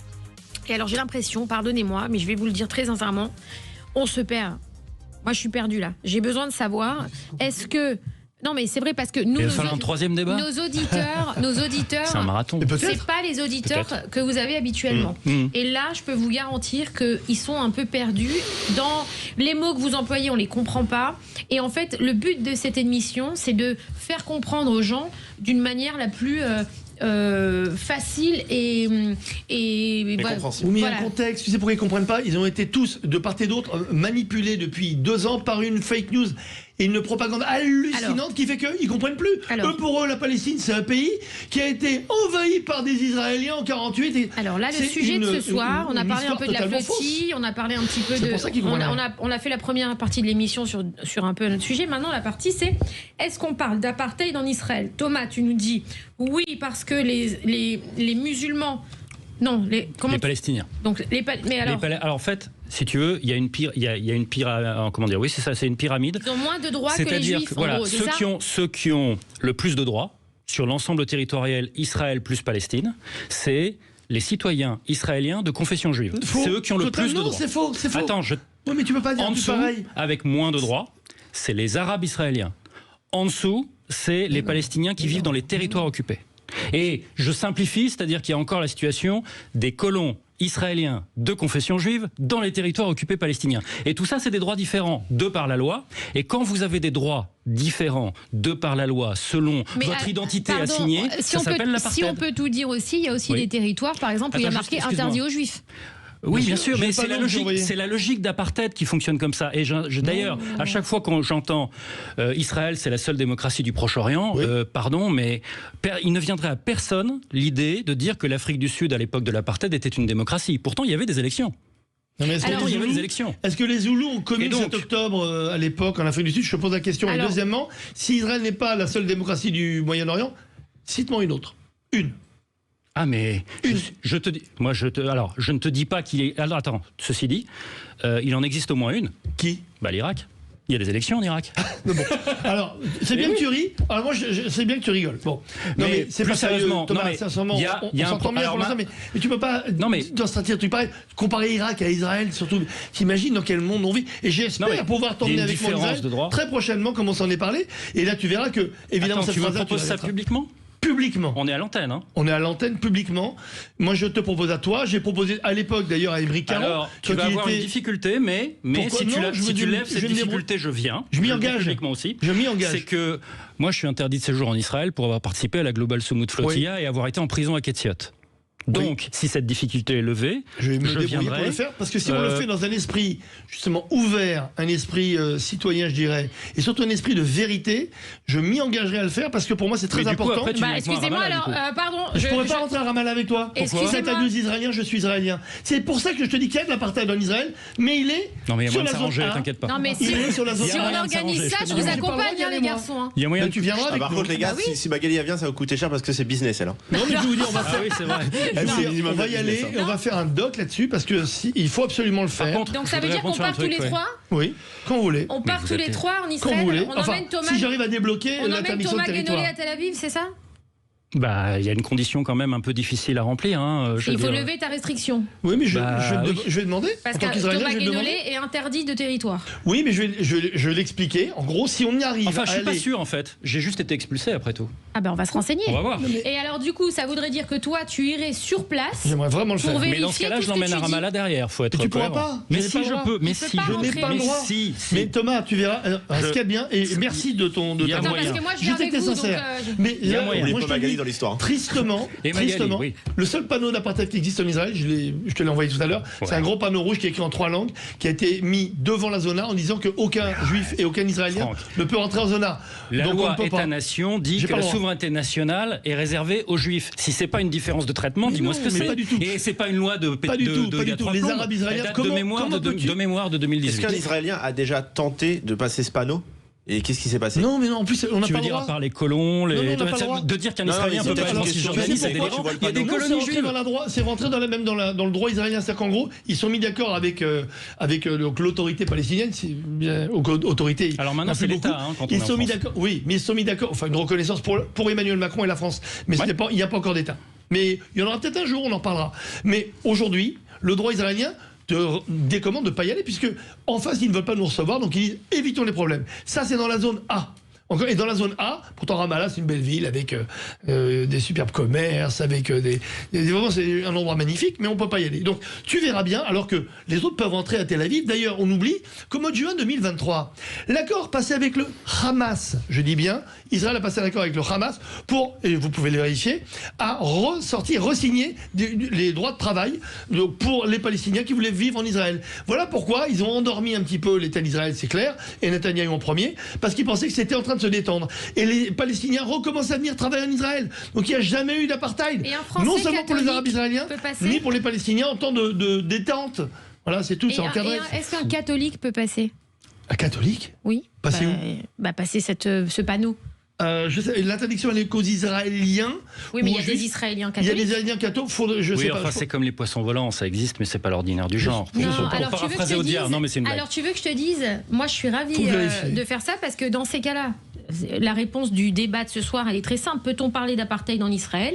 Et alors j'ai l'impression, pardonnez-moi, mais je vais vous le dire très sincèrement, on se perd. Moi je suis perdue là. J'ai besoin de savoir, est-ce que... Non mais c'est vrai parce que nous, il va falloir un troisième débat. Nos auditeurs, c'est un marathon. C'est pas les auditeurs que vous avez habituellement. Et là, je peux vous garantir qu'ils sont un peu perdus dans les mots que vous employez, on les comprend pas. Et en fait, le but de cette émission, c'est de faire comprendre aux gens d'une manière la plus facile et compréhensible. Vous mettez un contexte, tu sais pourquoi ils comprennent pas? Ils ont été tous, de part et d'autre, manipulés depuis 2 ans par une fake news et une propagande hallucinante qui fait qu'ils comprennent plus. Eux, pour eux, la Palestine, c'est un pays qui a été envahi par des Israéliens en 48. Et alors là, le sujet de ce soir, on a parlé un peu de la flottille, on a parlé un petit peu de... Pour ça qu'ils on a fait la première partie de l'émission sur un peu notre sujet. Maintenant, la partie, c'est est-ce qu'on parle d'apartheid en Israël? Thomas, tu nous dis oui, parce que les musulmans... Non, les Palestiniens. Donc mais alors, alors en fait, si tu veux, il y a une pyramide. Comment dire? Oui, c'est ça, c'est une pyramide. Ils ont moins de droits que les juifs. Voilà, en gros, ceux qui ont le plus de droits sur l'ensemble territorial Israël plus Palestine, c'est les citoyens israéliens de confession juive. C'est eux qui ont le plus de droits. C'est faux, c'est faux. Attends, oui, mais tu peux pas dire en dessous, pareil. avec moins de droits, c'est les Arabes israéliens. En dessous, c'est les Palestiniens qui vivent dans les territoires occupés. Et je simplifie, c'est-à-dire qu'il y a encore la situation des colons israéliens de confession juive dans les territoires occupés palestiniens. Et tout ça, c'est des droits différents de par la loi. Et quand vous avez des droits différents de par la loi selon votre identité assignée, ça s'appelle l'apartheid. Si on peut tout dire aussi, il y a aussi des territoires, par exemple, où il y a marqué interdit aux juifs. Oui, bien sûr, mais c'est la logique d'apartheid qui fonctionne comme ça. Et d'ailleurs, à chaque fois quand j'entends Israël, c'est la seule démocratie du Proche-Orient, pardon, mais il ne viendrait à personne l'idée de dire que l'Afrique du Sud, à l'époque de l'apartheid, était une démocratie. Pourtant, il y avait des élections. Non, mais est-ce que les Zoulous ont commis le 7 octobre à l'époque en Afrique du Sud? Je te pose la question. Et deuxièmement, si Israël n'est pas la seule démocratie du Moyen-Orient, cite-moi une autre. Une. Ah mais je ne te dis pas qu'il est... Alors attends, ceci dit, il en existe au moins une. Qui? L'Irak. Il y a des élections en Irak. Bon. Alors, c'est bien que tu ris. Alors moi, c'est bien que tu rigoles. Bon. Non mais c'est pas sérieusement. Thomas, sincèrement, on s'entend bien pour ça, mais tu peux pas... Non mais... comparer Irak à Israël, surtout... T'imagines dans quel monde on vit? Et j'espère pouvoir t'emmener avec moi Israël très prochainement, comme on s'en est parlé. Et là, tu verras que, évidemment, tu me proposes ça publiquement? Publiquement. On est à l'antenne, hein. On est à l'antenne publiquement. Moi, je te propose à toi. J'ai proposé à l'époque, d'ailleurs, à Émeric Caron. Alors, tu vas avoir une difficulté, mais si tu lèves cette difficulté, je viens. Je m'y engage. Publiquement aussi. Je m'y engage. C'est que moi, je suis interdit de séjour en Israël pour avoir participé à la Global Soumoud Flotilla et avoir été en prison à Ketziot. Donc, si cette difficulté est levée, je viendrai pour le faire, parce que si on le fait dans un esprit justement ouvert, un esprit citoyen, je dirais, et surtout un esprit de vérité, je m'y engagerai à le faire parce que pour moi c'est très important. Excusez-moi, alors, pardon. Je pourrais pas rentrer à Ramallah avec toi. Pourquoi? Si t'as 2 Israéliens, je suis israélien. C'est pour ça que je te dis qu'il y a de l'apartheid en Israël, mais il est sur la zone A. T'inquiète pas. Non mais si on organise ça, je vous accompagne, les garçons. Il y a moyen. Tu viendras avec nous. Par contre, les gars, si Magali vient, ça va coûter cher parce que c'est business, elle. Non mais je vous dis, on va faire. Oui, c'est vrai. On va y aller, on va faire un doc là-dessus parce que il faut absolument le faire. Donc ça veut dire qu'on part tous les 3? Oui, quand vous voulez. On part tous les 3 en Israël. Quand vous voulez. On emmène Thomas. Si j'arrive à débloquer l'interdiction de territoire. On emmène Thomas Guénolé à Tel Aviv, c'est ça? Bah, il y a une condition quand même un peu difficile à remplir. Hein, il faut lever ta restriction. Oui, mais je vais demander. Parce que Thomas Guénolé est interdit de territoire. Oui, mais je vais l'expliquer. En gros, si on y arrive. Enfin, je suis pas sûr en fait. J'ai juste été expulsé après tout. Ah ben, on va se renseigner. On va voir. Et alors, du coup, ça voudrait dire que toi, tu irais sur place. J'aimerais vraiment le faire. Mais dans ce cas-là, je l'emmène à Ramallah derrière. Faut être. Tu pourras pas. Mais si je peux. Mais si je n'ai pas le droit. Mais Thomas, tu verras. Ce qu'il y a bien. Et merci de ta moyen. Parce que moi, je viens avec vous. Mais là, moi, je te dis dans l'histoire. Tristement, le seul panneau d'apartheid qui existe en Israël, je te l'ai envoyé tout à l'heure, c'est un gros panneau rouge qui est écrit en 3 langues, qui a été mis devant la zone A en disant qu'aucun juif et aucun israélien ne peut rentrer en zone A. La loi État-nation dit que la souveraineté nationale est réservée aux juifs. Si c'est pas une différence de traitement, dis-moi ce que c'est. Et c'est pas une loi de pas du tout. Les Arabes israéliens, de mémoire de 2018. Est-ce qu'un Israélien a déjà tenté de passer ce panneau Et qu'est-ce qui s'est passé? Non, mais non, en plus, on n'a Tu pas veux le dire droit. à part les colons, Non, on n'a pas le droit. de dire qu'un Non, Israélien mais peut pas c'est être une cisjournaliste, question. il y a des Non, colonies c'est rentré juives. dans la droit, c'est rentré même dans le droit israélien. C'est-à-dire qu'en gros, ils sont mis d'accord avec donc, l'autorité palestinienne, autorité. Alors maintenant, c'est l'État, hein, quand on ils est en sont mis France. d'accord. Oui, mais ils sont mis d'accord. Enfin, une reconnaissance pour Emmanuel Macron et la France. Mais Ouais. il n'y a pas encore d'État. Mais il y en aura peut-être un jour, on en parlera. Mais aujourd'hui, le droit israélien décommande de ne pas y aller, puisque en face, ils ne veulent pas nous recevoir, donc ils disent évitons les problèmes. Ça, c'est dans la zone A. Et dans la zone A, pourtant Ramallah, c'est une belle ville avec des superbes commerces, avec vraiment, c'est un endroit magnifique, mais on peut pas y aller. Donc, tu verras bien, alors que les autres peuvent rentrer à Tel Aviv. D'ailleurs, on oublie qu'au mois de juin 2023, l'accord passé avec le Hamas, je dis bien, Israël a passé un accord avec le Hamas pour, et vous pouvez le vérifier, à re-signer les droits de travail pour les Palestiniens qui voulaient vivre en Israël. Voilà pourquoi ils ont endormi un petit peu l'État d'Israël, c'est clair, et Netanyahou en premier, parce qu'ils pensaient que c'était en train de se détendre. Et les Palestiniens recommencent à venir travailler en Israël. Donc il n'y a jamais eu d'apartheid. Et un Français Non seulement pour les catholique Arabes israéliens, peut passer. ni pour les Palestiniens en temps de détente. Voilà, c'est tout, c'est encadré. Est-ce qu'un catholique peut passer? Un catholique Oui. Passer Passer ce panneau. Je sais, l'interdiction, elle est qu'aux Israéliens. Oui, mais il y a ou des juste- Israéliens Il y a catholiques. des Israéliens catholiques, je Oui, sais pas. enfin, c'est comme les poissons volants, ça existe, mais c'est pas l'ordinaire du genre. Non, Pour alors tu veux que je paraphraser te Audiard, dise, non mais c'est une blague. alors tu veux que je te dise, moi je suis ravie Faut vérifier. de faire ça parce que dans ces cas-là, la réponse du débat de ce soir, elle est très simple. Peut-on parler d'apartheid en Israël?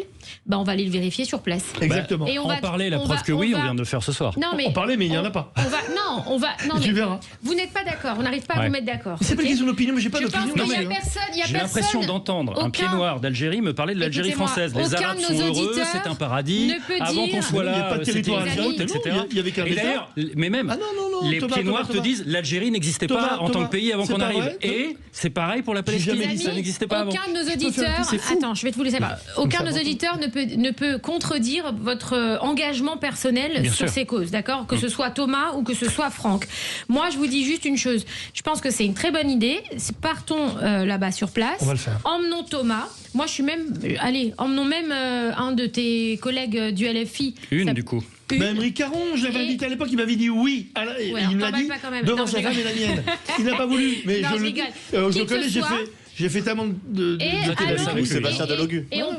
On va aller le vérifier sur place. Exactement. Et En parler, la preuve que oui, on vient de le faire ce soir. Non mais On parlait, mais il n'y en a pas. Non, Tu mais verras. vous n'êtes pas d'accord. On n'arrive pas à Ouais. vous mettre d'accord. C'est pas ok une question d'opinion, mais j'ai pas Je pense d'opinion. qu'il y a là-dessus, hein. personne. J'ai l'impression d'entendre un pied noir d'Algérie me parler de l'Algérie Écoutez-moi, française. Les aucun Arabes de sont nos heureux, auditeurs c'est un paradis. ne peut Avant dire- qu'on soit Il n'y a là, pas de c'était territoire une algérien, route, non, etc. il y avait qu'un Et État. d'ailleurs, mais même, Ah non, les Thomas, pieds noirs Thomas. te disent l'Algérie n'existait Thomas, pas en tant Thomas, que pays avant c'est qu'on pas arrive. vrai, Et c'est pareil pour la J'ai jamais Palestine, dit ça ça. n'existait pas avant. Aucun de nos faire auditeurs, un- c'est fou. attends, je vais te vous laisser. Aucun de nos important. auditeurs ne peut contredire votre engagement personnel Bien sur sûr. ces causes, d'accord? Que ce soit Thomas ou que ce soit Franck. Moi, je vous dis juste une chose. Je pense que c'est une très bonne idée. Partons là-bas sur place. On va le faire. Emmenons Thomas. Moi, je suis même. Allez, emmenons même un de tes collègues du LFI. Une, Ça- du coup. une. Bah, Émeric Caron, je l'avais Et- invité à l'époque, il m'avait dit oui. Ouais, Il me l'a t'emballes dit pas quand même. devant Non, sa je femme et la mienne. Il n'a pas voulu, mais Non, je je le rigole. je Qui le que connais, ce soit. j'ai fait tellement de Et télévision allons- avec lui. Sébastien Delogu. Et on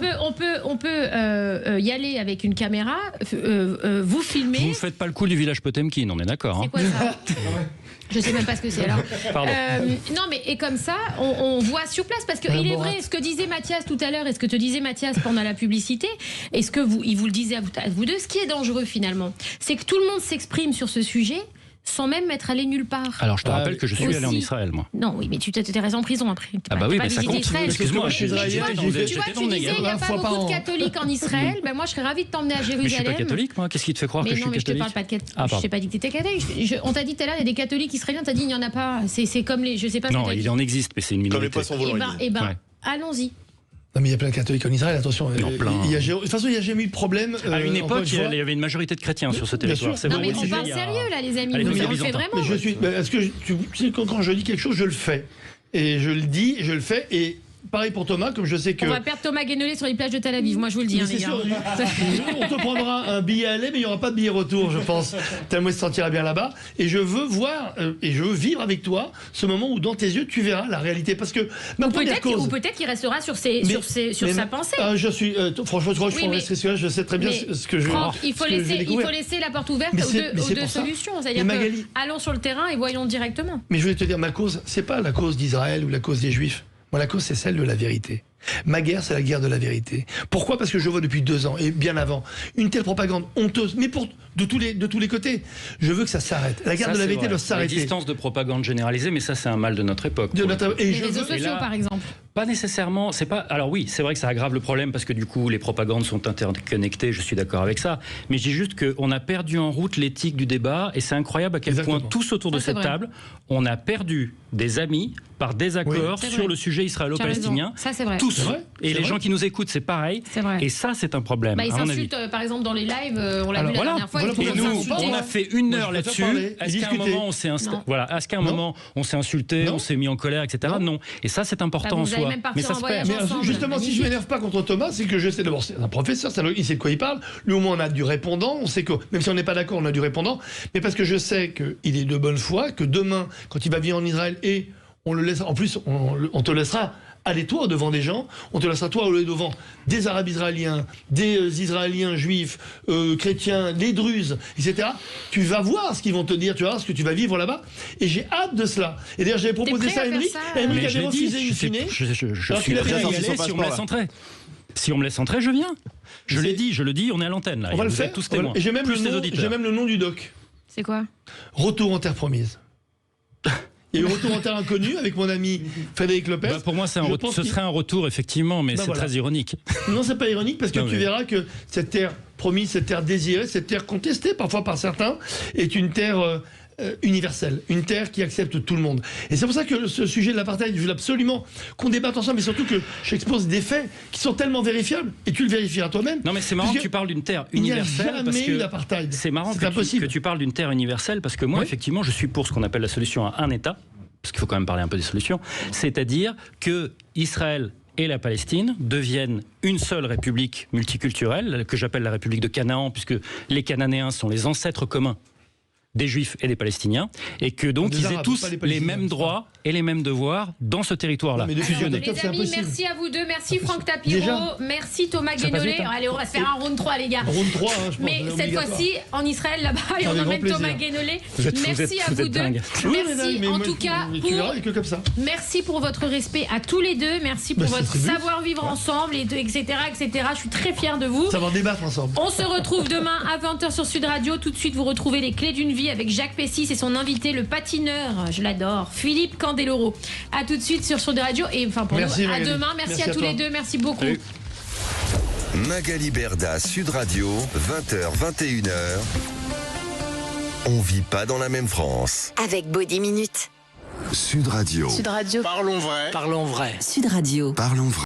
peut y aller avec une caméra, vous filmer. Vous ne faites pas le coup du village Potemkin, on est d'accord. C'est quoi ça Je sais même pas ce que c'est alors. Pardon. Non mais et comme ça, on voit sur place parce que Madame il est Borat. vrai ce que disait Mathias tout à l'heure et ce que te disait Mathias pendant la publicité, et ce que il vous le disait à vous deux, ce qui est dangereux finalement, c'est que tout le monde s'exprime sur ce sujet sans même être allé nulle part. Alors je te rappelle que je suis Aussi. allé en Israël, moi. Non, oui, mais tu t'es resté en prison après. Ah bah oui, mais ça compte. Excuse-moi, je suis israélien, j'étais j'ai fait- Tu vois, dans tu le disais Negev. il n'y a Une pas fois par beaucoup de an. catholiques en Israël. Ben moi, je serais ravie de t'emmener à Mais je suis Jérusalem. pas catholique, moi. Qu'est-ce qui te fait croire Mais que je non, suis mais je te catholique parle pas de catholique. Ah, je pardon. t'ai pas dit que t'étais catholique. On t'a dit tout à l'heure, il y a des catholiques israéliens. T'as dit il n'y en a pas. C'est comme les. Je sais pas. ce que Non, t'as il dit. en existe, mais c'est une minorité. Comme les poissons volants. il dit. Eh ben, Ouais. allons-y. Non, mais il y a plein de catholiques en Israël, attention. Non, plein. De toute façon, il n'y a jamais eu de problème. À une encore époque, il fois. y avait une majorité de chrétiens sur ce Bien territoire. sûr. C'est Non, vrai, mais oui, on c'est parle vrai, il y a- sérieux là, les amis. Allez, On faut faire le fait byzantin. vraiment. Mais je suis. Est-ce que tu sais, quand je dis quelque chose, je le fais. Et je le dis, je le fais. Et pareil pour Thomas, comme je sais que. On va perdre Thomas Guénolé sur les plages de Tel Aviv. Moi, je vous le dis, Mais hein, c'est les gars. sûr, on te prendra un billet aller, mais il n'y aura pas de billet retour, je pense. Tellement il se sentira bien là-bas. Et je veux voir, et je veux vivre avec toi ce moment où dans tes yeux, tu verras la réalité. Parce que ma première cause. Ou peut-être qu'il restera sur sa pensée. Je suis, franchement, je crois que Oui, je mais- resterai celui-là, je sais très bien Mais ce que je Franck, il ce faut que je vais laisser découvrir. la porte ouverte Mais aux c'est deux pour ça. solutions. C'est-à-dire Mais Magali- que allons sur le terrain et voyons directement. Mais je voulais te dire, ma cause, c'est pas la cause d'Israël ou la cause des Juifs. Moi, la cause, c'est celle de la vérité. Ma guerre, c'est la guerre de la vérité. Pourquoi ? Parce que je vois depuis 2 ans, et bien avant, une telle propagande honteuse, mais de tous les côtés. Je veux que ça s'arrête. La guerre Ça, de la c'est vérité vrai. doit s'arrêter. L'existence de propagande généralisée, mais ça, c'est un mal de notre époque. Et Les je réseaux veux. sociaux, là- par exemple. Pas nécessairement. C'est pas. Alors oui, c'est vrai que ça aggrave le problème parce que du coup, les propagandes sont interconnectées. Je suis d'accord avec ça. Mais je dis juste qu'on a perdu en route l'éthique du débat et c'est incroyable à quel Exactement. point tous autour de Ça, c'est cette vrai. table, on a perdu des amis par désaccord C'est sur vrai. le sujet Tu as israélo-palestinien. raison. Ça, c'est vrai. Tous. C'est vrai. Et C'est les vrai. gens qui nous écoutent, c'est pareil. C'est vrai. Et ça, c'est un problème. Bah, ils à mon avis. s'insultent, par exemple, dans les lives. On l'a Alors, vu la Voilà. dernière fois. Voilà ils Et trouvent pourquoi ça nous, ça insultant. on a fait une Moi, heure je préfère là-dessus. parler, Est-ce qu'à un discuter. moment, on s'est Non. est-ce qu'à un Non. moment, on s'est insulté, Non. on s'est mis en colère, etc. Non. Et ça, c'est important Bah, en vous allez soi. même partir Mais ça en se voyage perd. Mais ensemble. justement, si je Magnifique. m'énerve pas contre Thomas, c'est que je sais d'abord, c'est un professeur, il sait de quoi il parle. Lui, au moins, on a du répondant. On sait que, même si on n'est pas d'accord, on a du répondant. Mais parce que je sais qu'il est de bonne foi, que demain, quand il va venir en Israël et on le laisse. En plus, on te laissera aller toi devant des gens. On te laissera toi aller devant des Arabes israéliens, des Israéliens juifs, chrétiens, des Druzes, etc. Tu vas voir ce qu'ils vont te dire. Tu vas voir ce que tu vas vivre là-bas. Et j'ai hâte de cela. Et d'ailleurs, j'avais proposé ça à Émeric. Émeric avait refusé in fine. Je suis prêt à y aller si on me laisse entrer. Si on me laisse entrer, je viens. Je l'ai dit, je le dis, on est à l'antenne là. On va le faire. Tous témoins. Et j'ai même le nom du doc. C'est quoi? Retour en terre promise. Il y a eu Retour en terre inconnue avec mon ami Frédéric Lopez. Pour moi, ce serait un retour, effectivement, mais c'est très ironique. Non, c'est pas ironique, parce que tu verras que cette terre promise, cette terre désirée, cette terre contestée parfois par certains, est une terre universelle, une terre qui accepte tout le monde. Et c'est pour ça que ce sujet de l'apartheid, je veux absolument qu'on débatte ensemble, mais surtout que j'expose des faits qui sont tellement vérifiables, et tu le vérifieras toi-même. Non, mais c'est marrant que tu parles d'une terre universelle. Il n'y a jamais eu d'apartheid. C'est marrant que tu parles d'une terre universelle, parce que moi, effectivement, je suis pour ce qu'on appelle la solution à un État, parce qu'il faut quand même parler un peu des solutions, c'est-à-dire que Israël et la Palestine deviennent une seule république multiculturelle, que j'appelle la République de Canaan, puisque les Cananéens sont les ancêtres communs des Juifs et des Palestiniens, et que donc ils aient tous les mêmes droits et les mêmes devoirs dans ce territoire-là. Les amis, merci à vous deux, merci Franck Tapiro, merci Thomas Guénolé. Allez, on va se faire un round 3 les gars. Round 3, je pense. Mais cette fois-ci, en Israël, là-bas, et on emmène Thomas Guénolé. Merci à vous deux. Merci en tout cas merci pour votre respect à tous les deux, merci pour votre savoir-vivre ensemble, etc., etc. Je suis très fière de vous. Savoir débattre ensemble. On se retrouve demain à 20h sur Sud Radio. Tout de suite, vous retrouvez les clés d'une vie avec Jacques Pessis et son invité, le patineur, je l'adore, Philippe Candeloro. À tout de suite sur Sud Radio et enfin pour nous, à demain. Merci à tous les deux, merci beaucoup. Salut. Magali Berda, Sud Radio, 20h, 21h. On vit pas dans la même France. Avec Body Minute. Sud Radio. Sud Radio. Parlons vrai. Sud Radio. Parlons vrai.